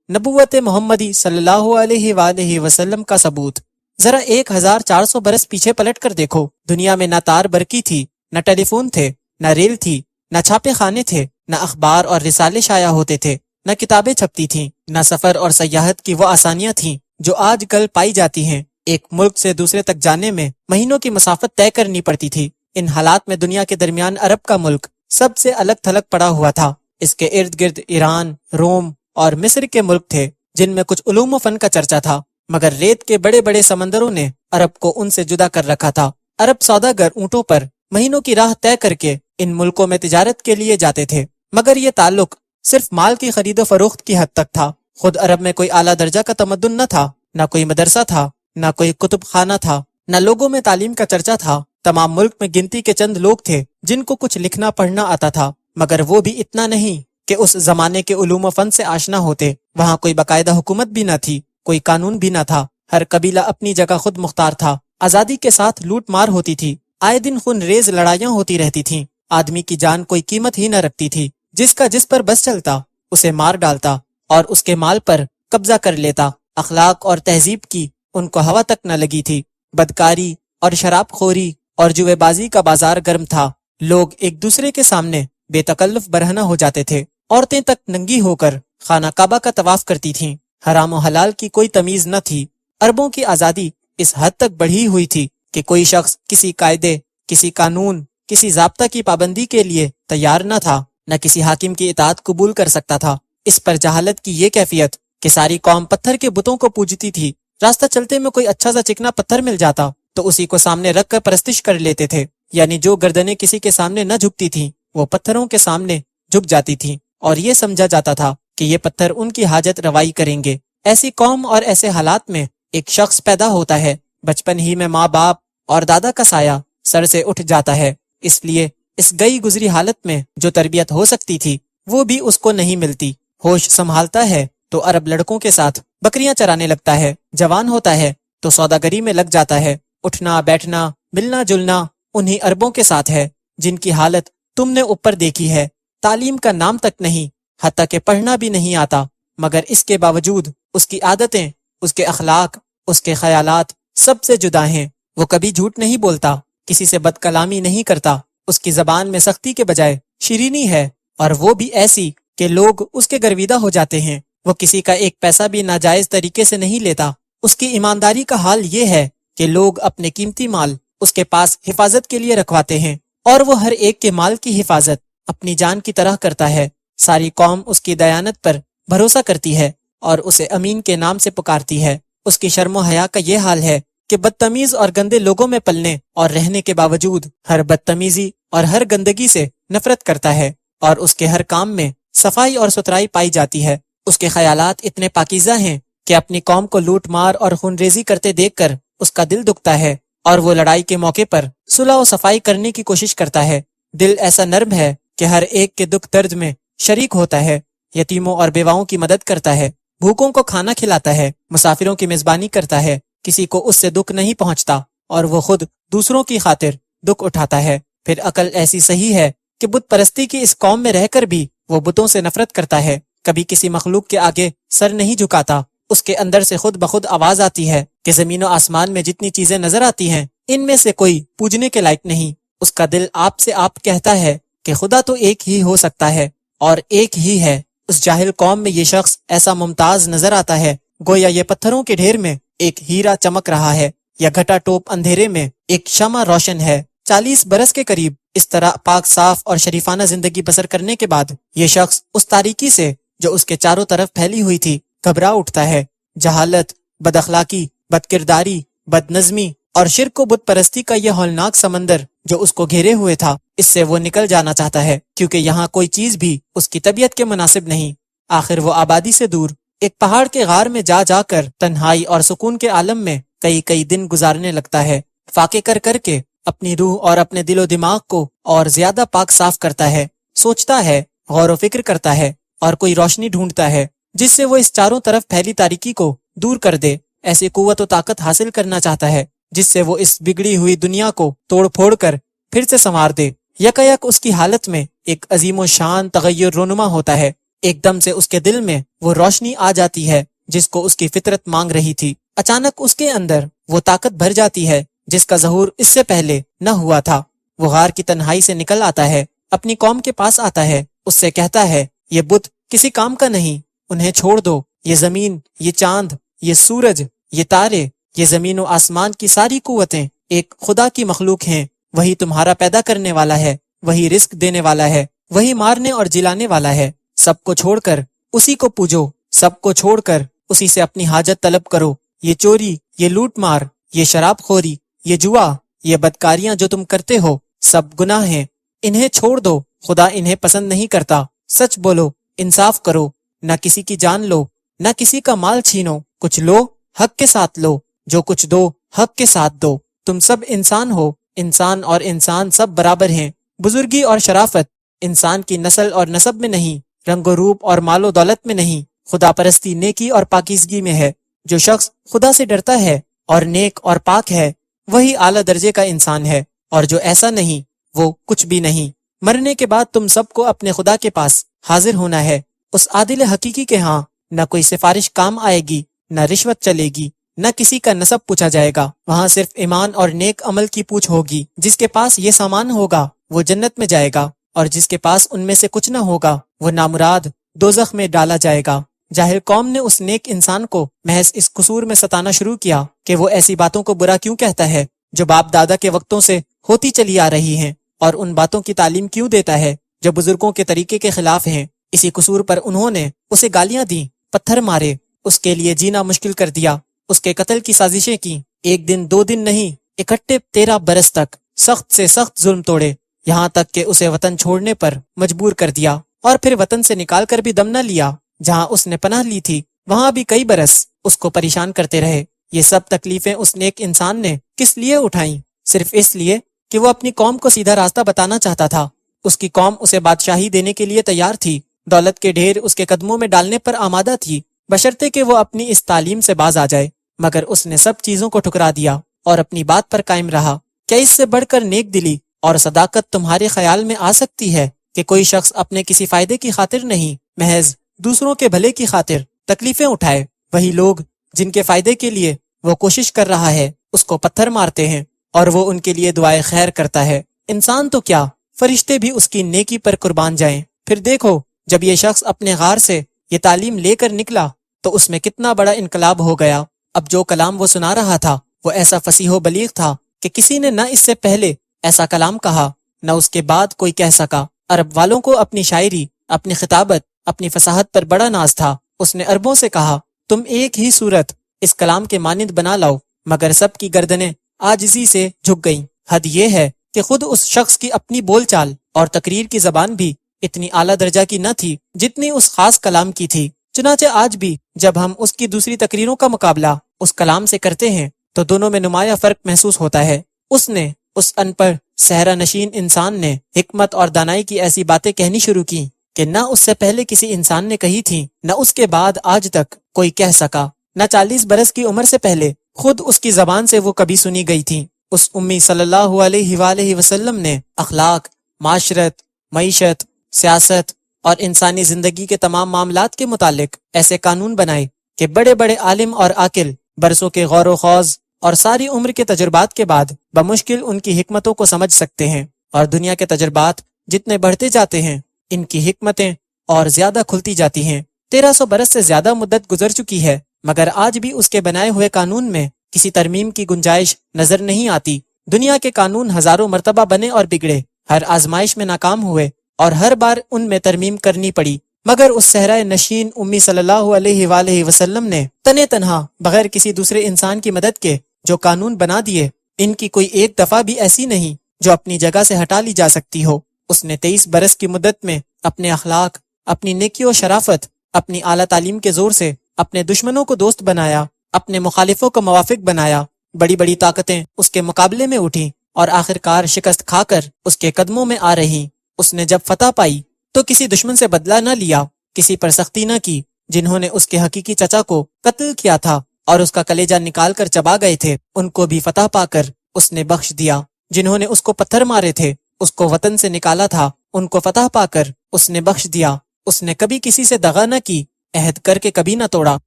نبوت محمدی صلی اللہ علیہ وآلہ وسلم کا ثبوت۔ ذرا 1400 برس پیچھے پلٹ کر دیکھو، دنیا میں نہ تار برقی تھی، نہ ٹیلی فون تھے، نہ ریل تھی، نہ چھاپے خانے تھے، نہ اخبار اور رسالے شائع ہوتے تھے، نہ کتابیں چھپتی تھیں، نہ سفر اور سیاحت کی وہ آسانیاں تھیں جو آج کل پائی جاتی ہیں۔ ایک ملک سے دوسرے تک جانے میں مہینوں کی مسافت طے کرنی پڑتی تھی۔ ان حالات میں دنیا کے درمیان عرب کا ملک سب سے الگ تھلگ پڑا ہوا تھا۔ اس کے ارد گرد ایران، روم اور مصر کے ملک تھے جن میں کچھ علوم و فن کا چرچا تھا، مگر ریت کے بڑے بڑے سمندروں نے عرب کو ان سے جدا کر رکھا تھا۔ عرب سوداگر اونٹوں پر مہینوں کی راہ طے کر کے ان ملکوں میں تجارت کے لیے جاتے تھے، مگر یہ تعلق صرف مال کی خرید و فروخت کی حد تک تھا۔ خود عرب میں کوئی اعلیٰ درجہ کا تمدن نہ تھا، نہ کوئی مدرسہ تھا، نہ کوئی کتب خانہ تھا، نہ لوگوں میں تعلیم کا چرچا تھا۔ تمام ملک میں گنتی کے چند لوگ تھے جن کو کچھ لکھنا پڑھنا آتا تھا، مگر وہ بھی اتنا نہیں کہ اس زمانے کے علوم و فن سے آشنا ہوتے۔ وہاں کوئی باقاعدہ حکومت بھی نہ تھی، کوئی قانون بھی نہ تھا، ہر قبیلہ اپنی جگہ خود مختار تھا۔ آزادی کے ساتھ لوٹ مار ہوتی تھی، آئے دن خون ریز لڑائیاں ہوتی رہتی تھیں۔ آدمی کی جان کوئی قیمت ہی نہ رکھتی تھی، جس کا جس پر بس چلتا اسے مار ڈالتا اور اس کے مال پر قبضہ کر لیتا۔ اخلاق اور تہذیب کی ان کو ہوا تک نہ لگی تھی۔ بدکاری اور شراب خوری اور جوئے بازی کا بازار گرم تھا۔ لوگ ایک دوسرے کے سامنے بے تکلف برہنہ ہو جاتے تھے۔ عورتیں تک ننگی ہو کر خانہ کعبہ کا طواف کرتی تھیں۔ حرام و حلال کی کوئی تمیز نہ تھی۔ عربوں کی آزادی اس حد تک بڑھی ہوئی تھی کہ کوئی شخص کسی قاعدے، کسی قانون، کسی ضابطہ کی پابندی کے لیے تیار نہ تھا، نہ کسی حاکم کی اطاعت قبول کر سکتا تھا۔ اس پر جہالت کی یہ کیفیت کہ ساری قوم پتھر کے بتوں کو پوجتی تھی۔ راستہ چلتے میں کوئی اچھا سا چکنا پتھر مل جاتا تو اسی کو سامنے رکھ کر پرستش کر لیتے تھے، یعنی جو گردنیں کسی کے سامنے نہ جھکتی تھیں وہ پتھروں کے سامنے جھک جاتی تھیں، اور یہ سمجھا جاتا تھا کہ یہ پتھر ان کی حاجت روائی کریں گے۔ ایسی قوم اور ایسے حالات میں ایک شخص پیدا ہوتا ہے بچپن ہی میں ماں باپ اور دادا کا سایہ سر سے اٹھ جاتا ہے، اس لیے اس گئی گزری حالت میں جو تربیت ہو سکتی تھی وہ بھی اس کو نہیں ملتی۔ ہوش سنبھالتا ہے تو عرب لڑکوں کے ساتھ بکریاں چرانے لگتا ہے، جوان ہوتا ہے تو سوداگری میں لگ جاتا ہے۔ اٹھنا بیٹھنا ملنا جلنا انہی عربوں کے ساتھ ہے جن کی حالت تم نے اوپر دیکھی ہے۔ تعلیم کا نام تک نہیں، حتیٰ کہ پڑھنا بھی نہیں آتا، مگر اس کے باوجود اس کی عادتیں، اس کے اخلاق، اس کے خیالات سب سے جدا ہیں۔ وہ کبھی جھوٹ نہیں بولتا، کسی سے بد کلامی نہیں کرتا، اس کی زبان میں سختی کے بجائے شیرینی ہے، اور وہ بھی ایسی کہ لوگ اس کے گرویدہ ہو جاتے ہیں۔ وہ کسی کا ایک پیسہ بھی ناجائز طریقے سے نہیں لیتا۔ اس کی ایمانداری کا حال یہ ہے کہ لوگ اپنے قیمتی مال اس کے پاس حفاظت کے لیے رکھواتے ہیں، اور وہ ہر ایک کے مال کی حفاظت اپنی جان کی طرح کرتا ہے۔ ساری قوم اس کی دیانت پر بھروسہ کرتی ہے اور اسے امین کے نام سے پکارتی ہے۔ اس کی شرم و حیا کا یہ حال ہے کہ بدتمیز اور گندے لوگوں میں پلنے اور رہنے کے باوجود ہر بدتمیزی اور ہر گندگی سے نفرت کرتا ہے، اور اس کے ہر کام میں صفائی اور ستھرائی پائی جاتی ہے۔ اس کے خیالات اتنے پاکیزہ ہیں کہ اپنی قوم کو لوٹ مار اور خونریزی کرتے دیکھ کر اس کا دل دکھتا ہے، اور وہ لڑائی کے موقع پر صلح و صفائی کرنے کی کوشش کرتا ہے۔ دل ایسا نرم ہے کہ ہر ایک کے دکھ درد میں شریک ہوتا ہے، یتیموں اور بیواؤں کی مدد کرتا ہے، بھوکوں کو کھانا کھلاتا ہے، مسافروں کی میزبانی کرتا ہے، کسی کو اس سے دکھ نہیں پہنچتا، اور وہ خود دوسروں کی خاطر دکھ اٹھاتا ہے۔ پھر عقل ایسی صحیح ہے کہ بت پرستی کی اس قوم میں رہ کر بھی وہ بتوں سے نفرت کرتا ہے، کبھی کسی مخلوق کے آگے سر نہیں جھکاتا۔ اس کے اندر سے خود بخود آواز آتی ہے کہ زمین و آسمان میں جتنی چیزیں نظر آتی ہیں ان میں سے کوئی پوجنے کے لائق نہیں۔ اس کا دل آپ سے آپ کہتا ہے کہ خدا تو ایک ہی ہو سکتا ہے، اور ایک ہی ہے۔ اس جاہل قوم میں یہ شخص ایسا ممتاز نظر آتا ہے گویا یہ پتھروں کے ڈھیر میں ایک ہیرا چمک رہا ہے، یا گھٹا ٹوپ اندھیرے میں ایک شمع روشن ہے۔ 40 برس کے قریب اس طرح پاک صاف اور شریفانہ زندگی بسر کرنے کے بعد یہ شخص اس تاریکی سے جو اس کے چاروں طرف پھیلی ہوئی تھی گھبرا اٹھتا ہے۔ جہالت، بد اخلاقی، بد کرداری، بد نظمی اور شرک و بت پرستی کا یہ ہولناک سمندر جو اس کو گھیرے ہوئے تھا، اس سے وہ نکل جانا چاہتا ہے، کیونکہ یہاں کوئی چیز بھی اس کی طبیعت کے مناسب نہیں۔ آخر وہ آبادی سے دور ایک پہاڑ کے غار میں جا جا کر تنہائی اور سکون کے عالم میں کئی دن گزارنے لگتا ہے، فاقے کر کر کے اپنی روح اور اپنے دل و دماغ کو اور زیادہ پاک صاف کرتا ہے، سوچتا ہے، غور و فکر کرتا ہے، اور کوئی روشنی ڈھونڈتا ہے جس سے وہ اس چاروں طرف پھیلی تاریکی کو دور کر دے۔ ایسی قوت و طاقت حاصل کرنا چاہتا ہے جس سے وہ اس بگڑی ہوئی دنیا کو توڑ پھوڑ کر پھر سے سنوار دے۔ یکایک اس کی حالت میں ایک عظیم و شان تغیر رونما ہوتا ہے، ایک دم سے اس کے دل میں وہ روشنی آ جاتی ہے جس کو اس کی فطرت مانگ رہی تھی۔ اچانک اس کے اندر وہ طاقت بھر جاتی ہے جس کا ظہور اس سے پہلے نہ ہوا تھا۔ وہ غار کی تنہائی سے نکل آتا ہے، اپنی قوم کے پاس آتا ہے، اس سے کہتا ہے یہ بت کسی کام کا نہیں، انہیں چھوڑ دو۔ یہ زمین، یہ چاند، یہ سورج، یہ تارے، یہ زمین و آسمان کی ساری قوتیں ایک خدا کی مخلوق ہیں۔ وہی تمہارا پیدا کرنے والا ہے، وہی رزق دینے والا ہے، وہی مارنے اور جلانے والا ہے۔ سب کو چھوڑ کر اسی کو پوجو، سب کو چھوڑ کر اسی سے اپنی حاجت طلب کرو۔ یہ چوری، یہ لوٹ مار، یہ شراب خوری، یہ جوا، یہ بدکاریاں جو تم کرتے ہو سب گناہ ہیں، انہیں چھوڑ دو، خدا انہیں پسند نہیں کرتا۔ سچ بولو، انصاف کرو، نہ کسی کی جان لو، نہ کسی کا مال چھینو، کچھ لو حق کے ساتھ لو، جو کچھ دو حق کے ساتھ دو۔ تم سب انسان ہو، انسان اور انسان سب برابر ہیں۔ بزرگی اور شرافت انسان کی نسل اور نسب میں نہیں، رنگ و روپ اور مال و دولت میں نہیں، خدا پرستی نیکی اور پاکیزگی میں ہے۔ جو شخص خدا سے ڈرتا ہے اور نیک اور پاک ہے وہی اعلیٰ درجے کا انسان ہے، اور جو ایسا نہیں وہ کچھ بھی نہیں۔ مرنے کے بعد تم سب کو اپنے خدا کے پاس حاضر ہونا ہے۔ اس عادل حقیقی کے ہاں نہ کوئی سفارش کام آئے گی، نہ رشوت چلے گی، نہ کسی کا نسب پوچھا جائے گا۔ وہاں صرف ایمان اور نیک عمل کی پوچھ ہوگی۔ جس کے پاس یہ سامان ہوگا وہ جنت میں جائے گا، اور جس کے پاس ان میں سے کچھ نہ ہوگا وہ نامراد دوزخ میں ڈالا جائے گا۔ جاہل قوم نے اس نیک انسان کو محض اس قصور میں ستانا شروع کیا کہ وہ ایسی باتوں کو برا کیوں کہتا ہے جو باپ دادا کے وقتوں سے ہوتی چلی آ رہی ہیں، اور ان باتوں کی تعلیم کیوں دیتا ہے جو بزرگوں کے طریقے کے خلاف ہیں۔ اسی قصور پر انہوں نے اسے گالیاں دیں، پتھر مارے، اس کے لیے جینا مشکل کر دیا، اس کے قتل کی سازشیں کی، ایک دن 2 دن نہیں، اکٹھے 13 برس تک سخت سے سخت ظلم توڑے، یہاں تک کہ اسے وطن چھوڑنے پر مجبور کر دیا، اور پھر وطن سے نکال کر بھی دم نہ لیا۔ جہاں اس نے پناہ لی تھی وہاں بھی کئی برس اس کو پریشان کرتے رہے، یہ سب تکلیفیں اس نیک انسان نے کس لیے اٹھائیں؟ صرف اس لیے کہ وہ اپنی قوم کو سیدھا راستہ بتانا چاہتا تھا۔ اس کی قوم اسے بادشاہی دینے کے لیے تیار تھی، دولت کے ڈھیر اس کے قدموں میں ڈالنے پر آمادہ تھی، بشرطے کہ وہ اپنی اس تعلیم سے باز آ جائے، مگر اس نے سب چیزوں کو ٹھکرا دیا اور اپنی بات پر قائم رہا۔ کیا اس سے بڑھ کر نیک دلی اور صداقت تمہارے خیال میں آ سکتی ہے کہ کوئی شخص اپنے کسی فائدے کی خاطر نہیں، محض دوسروں کے بھلے کی خاطر تکلیفیں اٹھائے؟ وہی لوگ جن کے فائدے کے لیے وہ کوشش کر رہا ہے اس کو پتھر مارتے ہیں اور وہ ان کے لیے دعائے خیر کرتا ہے۔ انسان تو کیا، فرشتے بھی اس کی نیکی پر قربان جائیں۔ پھر دیکھو، جب یہ شخص اپنے غار سے یہ تعلیم لے کر نکلا تو اس میں کتنا بڑا انقلاب ہو گیا۔ اب جو کلام وہ سنا رہا تھا وہ ایسا فصیح و بلیغ تھا کہ کسی نے نہ اس سے پہلے ایسا کلام کہا نہ اس کے بعد کوئی کہہ سکا۔ عرب والوں کو اپنی شاعری، اپنی خطابت، اپنی فصاحت پر بڑا ناز تھا۔ اس نے عربوں سے کہا، تم ایک ہی صورت اس کلام کے مانند بنا لاؤ، مگر سب کی گردنیں عاجزی سے جھک گئیں۔ حد یہ ہے کہ خود اس شخص کی اپنی بول چال اور تقریر کی زبان بھی اتنی اعلیٰ درجہ کی نہ تھی جتنی اس خاص کلام کی تھی۔ چنانچہ آج بھی جب ہم اس کی دوسری تقریروں کا مقابلہ اس کلام سے کرتے ہیں تو دونوں میں نمایاں فرق محسوس ہوتا ہے۔ اس نے، اس ان پڑھ صحرا نشین انسان نے، حکمت اور دانائی کی ایسی باتیں کہنی شروع کی کہ نہ اس سے پہلے کسی انسان نے کہی تھی، نہ اس کے بعد آج تک کوئی کہہ سکا، نہ 40 برس کی عمر سے پہلے خود اس کی زبان سے وہ کبھی سنی گئی تھی۔ اس امی صلی اللہ علیہ وآلہ وسلم نے اخلاق، معاشرت، معیشت، سیاست اور انسانی زندگی کے تمام معاملات کے متعلق ایسے قانون بنائے کہ بڑے بڑے عالم اور عاقل برسوں کے غور و خوض اور ساری عمر کے تجربات کے بعد بمشکل ان کی حکمتوں کو سمجھ سکتے ہیں، اور دنیا کے تجربات جتنے بڑھتے جاتے ہیں ان کی حکمتیں اور زیادہ کھلتی جاتی ہیں۔ 1300 برس سے زیادہ مدت گزر چکی ہے، مگر آج بھی اس کے بنائے ہوئے قانون میں کسی ترمیم کی گنجائش نظر نہیں آتی۔ دنیا کے قانون ہزاروں مرتبہ بنے اور بگڑے، ہر آزمائش میں ناکام ہوئے اور ہر بار ان میں ترمیم کرنی پڑی، مگر اس صحرائے نشین امی صلی اللہ علیہ وآلہ وسلم نے تنے تنہا بغیر کسی دوسرے انسان کی مدد کے جو قانون بنا دیے، ان کی کوئی ایک دفعہ بھی ایسی نہیں جو اپنی جگہ سے ہٹا لی جا سکتی ہو۔ اس نے 23 برس کی مدت میں اپنے اخلاق، اپنی نیکی و شرافت، اپنی اعلیٰ تعلیم کے زور سے اپنے دشمنوں کو دوست بنایا، اپنے مخالفوں کو موافق بنایا۔ بڑی بڑی طاقتیں اس کے مقابلے میں اٹھیں اور آخرکار شکست کھا کر اس کے قدموں میں آ رہی۔ اس نے جب فتح پائی تو کسی دشمن سے بدلہ نہ لیا، کسی پر سختی نہ کی۔ جنہوں نے اس کے حقیقی چچا کو قتل کیا تھا اور اس کا کلیجہ نکال کر چبا گئے تھے، ان کو بھی فتح پا کر اس نے بخش دیا۔ جنہوں نے اس کو پتھر مارے تھے، اس کو وطن سے نکالا تھا، ان کو فتح پا کر اس نے بخش دیا۔ اس نے کبھی کسی سے دغا نہ کی، عہد کر کے کبھی نہ توڑا،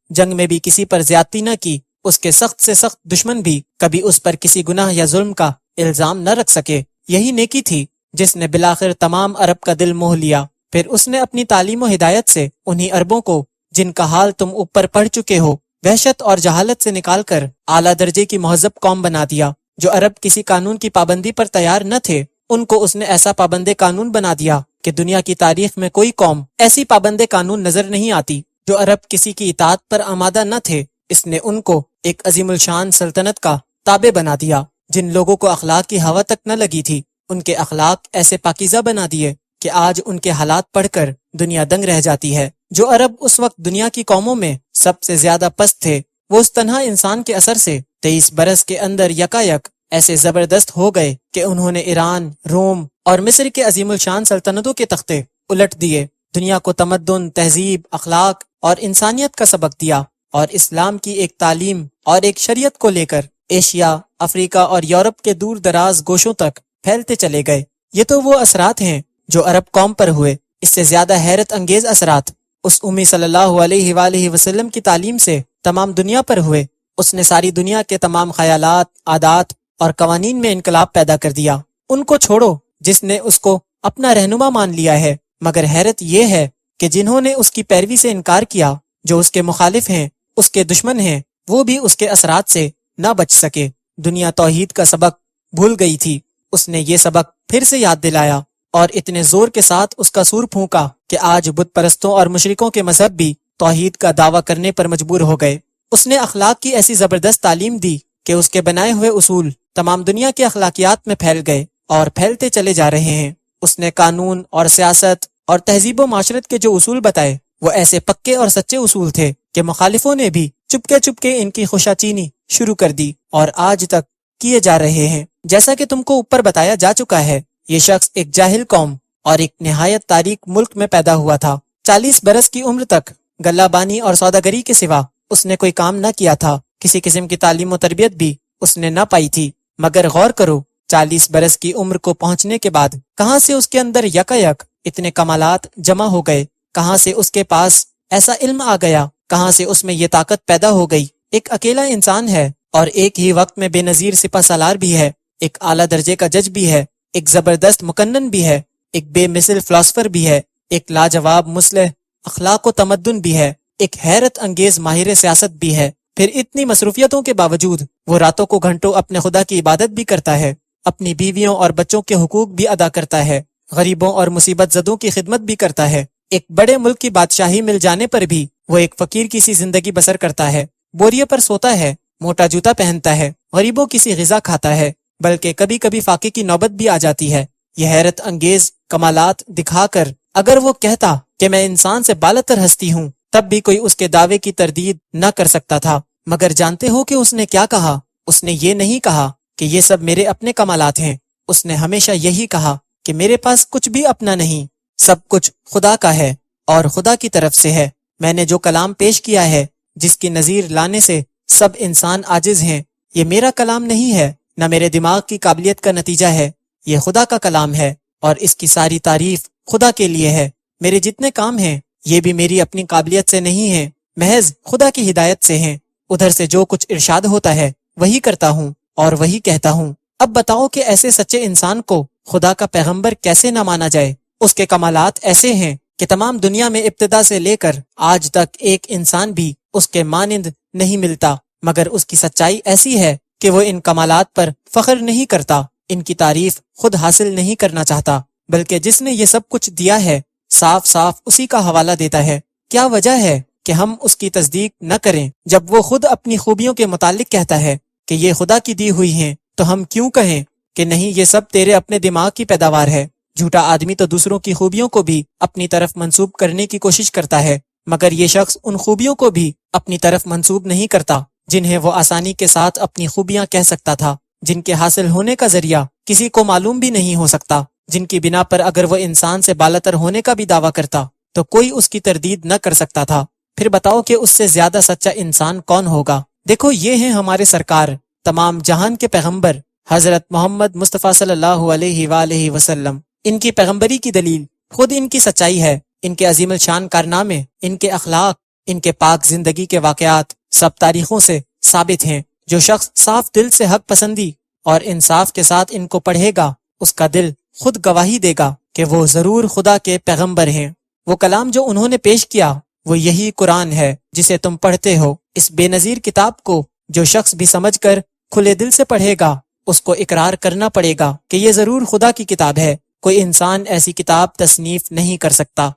جنگ میں بھی کسی پر زیادتی نہ کی۔ اس کے سخت سے سخت دشمن بھی کبھی اس پر کسی گناہ یا ظلم کا الزام نہ رکھ سکے۔ یہی نیکی تھی جس نے بالآخر تمام عرب کا دل موہ لیا۔ پھر اس نے اپنی تعلیم و ہدایت سے انہی عربوں کو جن کا حال تم اوپر پڑھ چکے ہو، وحشت اور جہالت سے نکال کر اعلیٰ درجے کی مہذب قوم بنا دیا۔ جو عرب کسی قانون کی پابندی پر تیار نہ تھے، ان کو اس نے ایسا پابند قانون بنا دیا کہ دنیا کی تاریخ میں کوئی قوم ایسی پابند قانون نظر نہیں آتی۔ جو عرب کسی کی اطاعت پر آمادہ نہ تھے، اس نے ان کو ایک عظیم الشان سلطنت کا تابع بنا دیا۔ جن لوگوں کو اخلاق کی ہوا تک نہ لگی تھی، ان کے اخلاق ایسے پاکیزہ بنا دیے کہ آج ان کے حالات پڑھ کر دنیا دنگ رہ جاتی ہے۔ جو عرب اس وقت دنیا کی قوموں میں سب سے زیادہ پست تھے، وہ اس تنہا انسان کے اثر سے 23 برس کے اندر یکایک ایسے زبردست ہو گئے کہ انہوں نے ایران، روم اور مصر کے عظیم الشان سلطنتوں کے تختے الٹ دیے، دنیا کو تمدن، تہذیب، اخلاق اور انسانیت کا سبق دیا، اور اسلام کی ایک تعلیم اور ایک شریعت کو لے کر ایشیا، افریقہ اور یورپ کے دور دراز گوشوں تک پھیلتے چلے گئے۔ یہ تو وہ اثرات ہیں جو عرب قوم پر ہوئے۔ اس سے زیادہ حیرت انگیز اثرات اس امی صلی اللہ علیہ وآلہ وسلم کی تعلیم سے تمام دنیا پر ہوئے۔ اس نے ساری دنیا کے تمام خیالات، عادات اور قوانین میں انقلاب پیدا کر دیا۔ ان کو چھوڑو جس نے اس کو اپنا رہنما مان لیا ہے، مگر حیرت یہ ہے کہ جنہوں نے اس کی پیروی سے انکار کیا، جو اس کے مخالف ہیں، اس کے دشمن ہیں، وہ بھی اس کے اثرات سے نہ بچ سکے۔ دنیا توحید کا سبق بھول گئی تھی، اس نے یہ سبق پھر سے یاد دلایا اور اتنے زور کے ساتھ اس کا سور پھونکا کہ آج بت پرستوں اور مشرکوں کے مذہب بھی توحید کا دعویٰ کرنے پر مجبور ہو گئے۔ اس نے اخلاق کی ایسی زبردست تعلیم دی کہ اس کے بنائے ہوئے اصول تمام دنیا کے اخلاقیات میں پھیل گئے اور پھیلتے چلے جا رہے ہیں۔ اس نے قانون اور سیاست اور تہذیب و معاشرت کے جو اصول بتائے، وہ ایسے پکے اور سچے اصول تھے کہ مخالفوں نے بھی چپکے چپکے ان کی خشاچینی شروع کر دی اور آج تک کیے جا رہے ہیں۔ جیسا کہ تم کو اوپر بتایا جا چکا ہے، یہ شخص ایک جاہل قوم اور ایک نہایت تاریک ملک میں پیدا ہوا تھا۔ 40 برس کی عمر تک گلہ بانی اور سوداگری کے سوا اس نے کوئی کام نہ کیا تھا، کسی قسم کی تعلیم و تربیت بھی اس نے نہ پائی تھی۔ مگر غور کرو، 40 برس کی عمر کو پہنچنے کے بعد کہاں سے اس کے اندر یکایک اتنے کمالات جمع ہو گئے، کہاں سے اس کے پاس ایسا علم آ گیا، کہاں سے اس میں یہ طاقت پیدا ہو گئی۔ ایک اکیلا انسان ہے اور ایک ہی وقت میں بے نظیر سپہ سالار بھی ہے، ایک اعلیٰ درجے کا جج بھی ہے، ایک زبردست مکنن بھی ہے، ایک بے مثل فلاسفر بھی ہے، ایک لاجواب مصلح اخلاق و تمدن بھی ہے، ایک حیرت انگیز ماہر سیاست بھی ہے۔ پھر اتنی مصروفیتوں کے باوجود وہ راتوں کو گھنٹوں اپنے خدا کی عبادت بھی کرتا ہے، اپنی بیویوں اور بچوں کے حقوق بھی ادا کرتا ہے، غریبوں اور مصیبت زدوں کی خدمت بھی کرتا ہے۔ ایک بڑے ملک کی بادشاہی مل جانے پر بھی وہ ایک فقیر کی سی زندگی بسر کرتا ہے، بوریے پر سوتا ہے، موٹا جوتا پہنتا ہے، غریبوں کی سی غذا کھاتا ہے، بلکہ کبھی کبھی فاقے کی نوبت بھی آ جاتی ہے۔ یہ حیرت انگیز کمالات دکھا کر اگر وہ کہتا کہ میں انسان سے بالاتر ہستی ہوں، تب بھی کوئی اس کے دعوے کی تردید نہ کر سکتا تھا۔ مگر جانتے ہو کہ اس نے کیا کہا؟ اس نے یہ نہیں کہا کہ یہ سب میرے اپنے کمالات ہیں، اس نے ہمیشہ یہی کہا کہ میرے پاس کچھ بھی اپنا نہیں، سب کچھ خدا کا ہے اور خدا کی طرف سے ہے۔ میں نے جو کلام پیش کیا ہے، جس کی نظیر لانے سے سب انسان عاجز ہیں، یہ میرا کلام نہیں ہے، نہ میرے دماغ کی قابلیت کا نتیجہ ہے، یہ خدا کا کلام ہے اور اس کی ساری تعریف خدا کے لیے ہے۔ میرے جتنے کام ہیں یہ بھی میری اپنی قابلیت سے نہیں ہیں، محض خدا کی ہدایت سے ہیں۔ ادھر سے جو کچھ ارشاد ہوتا ہے وہی کرتا ہوں اور وہی کہتا ہوں۔ اب بتاؤ کہ ایسے سچے انسان کو خدا کا پیغمبر کیسے نہ مانا جائے؟ اس کے کمالات ایسے ہیں کہ تمام دنیا میں ابتدا سے لے کر آج تک ایک انسان بھی اس کے مانند نہیں ملتا، مگر اس کی سچائی ایسی ہے کہ وہ ان کمالات پر فخر نہیں کرتا، ان کی تعریف خود حاصل نہیں کرنا چاہتا، بلکہ جس نے یہ سب کچھ دیا ہے صاف صاف اسی کا حوالہ دیتا ہے۔ کیا وجہ ہے کہ ہم اس کی تصدیق نہ کریں جب وہ خود اپنی خوبیوں کے متعلق کہتا ہے کہ یہ خدا کی دی ہوئی ہیں؟ تو ہم کیوں کہیں کہ نہیں، یہ سب تیرے اپنے دماغ کی پیداوار ہے؟ جھوٹا آدمی تو دوسروں کی خوبیوں کو بھی اپنی طرف منسوب کرنے کی کوشش کرتا ہے، مگر یہ شخص ان خوبیوں کو بھی اپنی طرف منسوب نہیں کرتا جنہیں وہ آسانی کے ساتھ اپنی خوبیاں کہہ سکتا تھا، جن کے حاصل ہونے کا ذریعہ کسی کو معلوم بھی نہیں ہو سکتا، جن کی بنا پر اگر وہ انسان سے بالاتر ہونے کا بھی دعویٰ کرتا تو کوئی اس کی تردید نہ کر سکتا تھا۔ پھر بتاؤ کہ اس سے زیادہ سچا انسان کون ہوگا؟ دیکھو، یہ ہیں ہمارے سرکار، تمام جہان کے پیغمبر، حضرت محمد مصطفیٰ صلی اللہ علیہ وآلہ وسلم۔ ان کی پیغمبری کی دلیل خود ان کی سچائی ہے، ان کے عظیم الشان کارنامے، ان کے اخلاق، ان کے پاک زندگی کے واقعات سب تاریخوں سے ثابت ہیں۔ جو شخص صاف دل سے حق پسندی اور انصاف کے ساتھ ان کو پڑھے گا، اس کا دل خود گواہی دے گا کہ وہ ضرور خدا کے پیغمبر ہیں۔ وہ کلام جو انہوں نے پیش کیا وہ یہی قرآن ہے جسے تم پڑھتے ہو۔ اس بے نظیر کتاب کو جو شخص بھی سمجھ کر کھلے دل سے پڑھے گا، اس کو اقرار کرنا پڑے گا کہ یہ ضرور خدا کی کتاب ہے، کوئی انسان ایسی کتاب تصنیف نہیں کر سکتا۔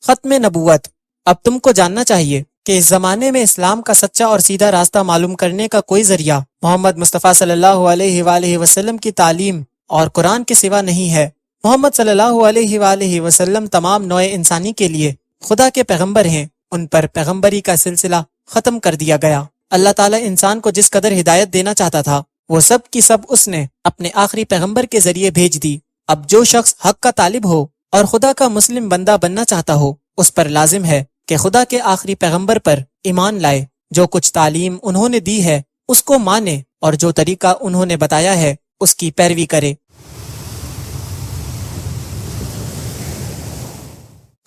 ختم نبوت۔ اب تم کو جاننا چاہیے کہ اس زمانے میں اسلام کا سچا اور سیدھا راستہ معلوم کرنے کا کوئی ذریعہ محمد مصطفیٰ صلی اللہ علیہ وآلہ وسلم کی تعلیم اور قرآن کے سوا نہیں ہے۔ محمد صلی اللہ علیہ وآلہ وسلم تمام نوع انسانی کے لیے خدا کے پیغمبر ہیں، ان پر پیغمبری کا سلسلہ ختم کر دیا گیا۔ اللہ تعالیٰ انسان کو جس قدر ہدایت دینا چاہتا تھا وہ سب کی سب اس نے اپنے آخری پیغمبر کے ذریعے بھیج دی۔ اب جو شخص حق کا طالب ہو اور خدا کا مسلم بندہ بننا چاہتا ہو، اس پر لازم ہے کہ خدا کے آخری پیغمبر پر ایمان لائے، جو کچھ تعلیم انہوں نے دی ہے اس کو مانے اور جو طریقہ انہوں نے بتایا ہے اس کی پیروی کرے۔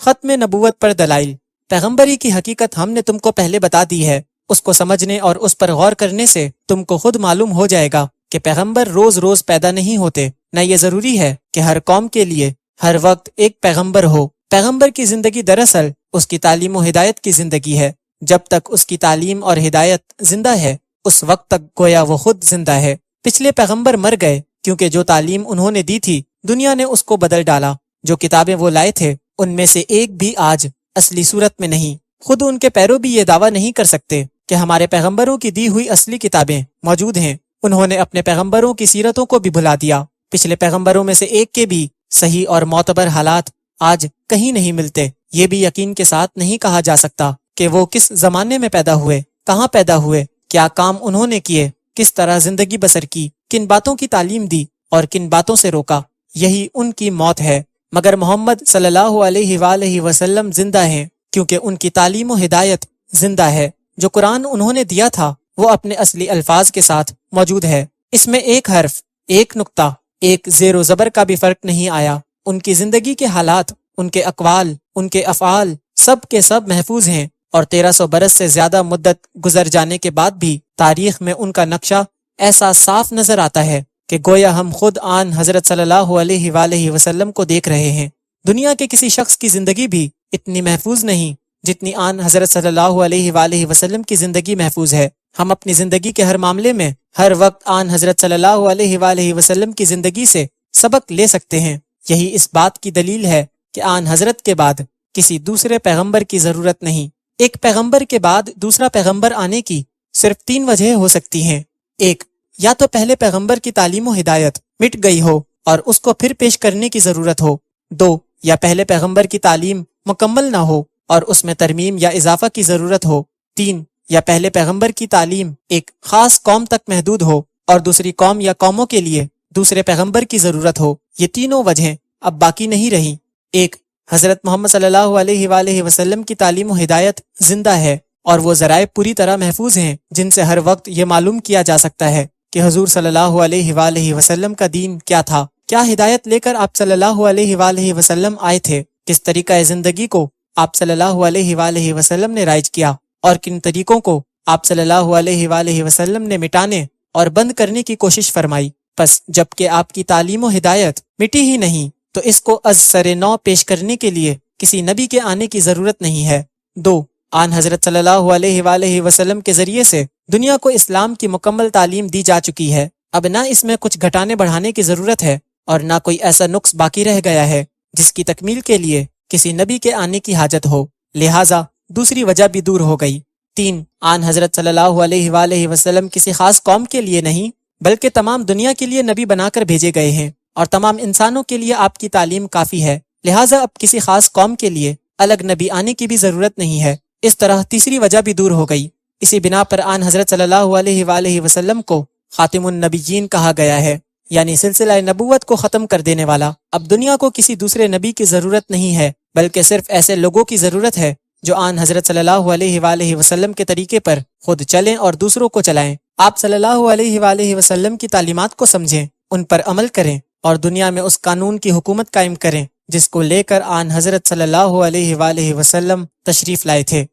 ختم نبوت پر دلائل۔ پیغمبری کی حقیقت ہم نے تم کو پہلے بتا دی ہے، اس کو سمجھنے اور اس پر غور کرنے سے تم کو خود معلوم ہو جائے گا کہ پیغمبر روز روز پیدا نہیں ہوتے، نہ یہ ضروری ہے کہ ہر قوم کے لیے ہر وقت ایک پیغمبر ہو۔ پیغمبر کی زندگی دراصل اس کی تعلیم و ہدایت کی زندگی ہے۔ جب تک اس کی تعلیم اور ہدایت زندہ ہے، اس وقت تک گویا وہ خود زندہ ہے۔ پچھلے پیغمبر مر گئے کیونکہ جو تعلیم انہوں نے دی تھی دنیا نے اس کو بدل ڈالا۔ جو کتابیں وہ لائے تھے ان میں سے ایک بھی آج اصلی صورت میں نہیں۔ خود ان کے پیرو بھی یہ دعویٰ نہیں کر سکتے کہ ہمارے پیغمبروں کی دی ہوئی اصلی کتابیں موجود ہیں۔ انہوں نے اپنے پیغمبروں کی سیرتوں کو بھی بھلا دیا۔ پچھلے پیغمبروں میں سے ایک کے بھی صحیح اور معتبر حالات آج کہیں نہیں ملتے۔ یہ بھی یقین کے ساتھ نہیں کہا جا سکتا کہ وہ کس زمانے میں پیدا ہوئے، کہاں پیدا ہوئے، کیا کام انہوں نے کیے، کس طرح زندگی بسر کی، کن باتوں کی تعلیم دی اور کن باتوں سے روکا، یہی ان کی موت ہے۔ مگر محمد صلی اللہ علیہ وآلہ وسلم زندہ ہیں، کیونکہ ان کی تعلیم و ہدایت زندہ ہے۔ جو قرآن انہوں نے دیا تھا وہ اپنے اصلی الفاظ کے ساتھ موجود ہے، اس میں ایک حرف، ایک نقطہ، ایک زیر و زبر کا بھی فرق نہیں آیا۔ ان کی زندگی کے حالات، ان کے اقوال، ان کے افعال سب کے سب محفوظ ہیں، اور 1300 برس سے زیادہ مدت گزر جانے کے بعد بھی تاریخ میں ان کا نقشہ ایسا صاف نظر آتا ہے کہ گویا ہم خود آن حضرت صلی اللہ علیہ وآلہ وسلم کو دیکھ رہے ہیں۔ دنیا کے کسی شخص کی زندگی بھی اتنی محفوظ نہیں جتنی آن حضرت صلی اللہ علیہ وآلہ وسلم کی زندگی محفوظ ہے۔ ہم اپنی زندگی کے ہر معاملے میں ہر وقت آن حضرت صلی اللہ علیہ وآلہ وسلم کی زندگی سے سبق لے سکتے ہیں۔ یہی اس بات کی دلیل ہے کہ آن حضرت کے بعد کسی دوسرے پیغمبر کی ضرورت نہیں۔ ایک پیغمبر کے بعد دوسرا پیغمبر آنے کی صرف 3 وجہیں ہو سکتی ہیں۔ ایک، یا تو پہلے پیغمبر کی تعلیم و ہدایت مٹ گئی ہو اور اس کو پھر پیش کرنے کی ضرورت ہو۔ 2، یا پہلے پیغمبر کی تعلیم مکمل نہ ہو اور اس میں ترمیم یا اضافہ کی ضرورت ہو۔ 3، یا پہلے پیغمبر کی تعلیم ایک خاص قوم تک محدود ہو اور دوسری قوم یا قوموں کے لیے دوسرے پیغمبر کی ضرورت ہو۔ یہ تینوں وجہیں اب باقی نہیں رہیں۔ ایک، حضرت محمد صلی اللہ علیہ وآلہ وسلم کی تعلیم و ہدایت زندہ ہے اور وہ ذرائع پوری طرح محفوظ ہیں جن سے ہر وقت یہ معلوم کیا جا سکتا ہے کہ حضور صلی اللہ علیہ وآلہ وسلم کا دین کیا تھا، کیا ہدایت لے کر آپ صلی اللہ علیہ وآلہ وسلم آئے تھے، کس طریقہ زندگی کو آپ صلی اللہ علیہ وآلہ وسلم نے رائج کیا اور کن طریقوں کو آپ صلی اللہ علیہ وآلہ وسلم نے مٹانے اور بند کرنے کی کوشش فرمائی۔ پس جبکہ آپ کی تعلیم و ہدایت مٹی ہی نہیں تو اس کو از سر نو پیش کرنے کے لیے کسی نبی کے آنے کی ضرورت نہیں ہے۔ 2، آن حضرت صلی اللہ علیہ وآلہ وسلم کے ذریعے سے دنیا کو اسلام کی مکمل تعلیم دی جا چکی ہے، اب نہ اس میں کچھ گھٹانے بڑھانے کی ضرورت ہے اور نہ کوئی ایسا نقص باقی رہ گیا ہے جس کی تکمیل کے لیے کسی نبی کے آنے کی حاجت ہو، لہٰذا دوسری وجہ بھی دور ہو گئی۔ 3، آن حضرت صلی اللہ علیہ وآلہ وسلم کسی خاص قوم کے لیے نہیں بلکہ تمام دنیا کے لیے نبی بنا کر بھیجے گئے ہیں اور تمام انسانوں کے لیے آپ کی تعلیم کافی ہے، لہٰذا اب کسی خاص قوم کے لیے الگ نبی آنے کی بھی ضرورت نہیں ہے۔ اس طرح تیسری وجہ بھی دور ہو گئی۔ اسی بنا پر آن حضرت صلی اللہ علیہ وآلہ وسلم کو خاتم النبیین کہا گیا ہے، یعنی سلسلہ نبوت کو ختم کر دینے والا۔ اب دنیا کو کسی دوسرے نبی کی ضرورت نہیں ہے بلکہ صرف ایسے لوگوں کی ضرورت ہے جو آن حضرت صلی اللہ علیہ وآلہ وسلم کے طریقے پر خود چلیں اور دوسروں کو چلائیں۔ آپ صلی اللہ علیہ وآلہ وسلم کی تعلیمات کو سمجھیں، ان پر عمل کریں اور دنیا میں اس قانون کی حکومت قائم کریں جس کو لے کر آن حضرت صلی اللہ علیہ وآلہ وسلم تشریف لائے تھے۔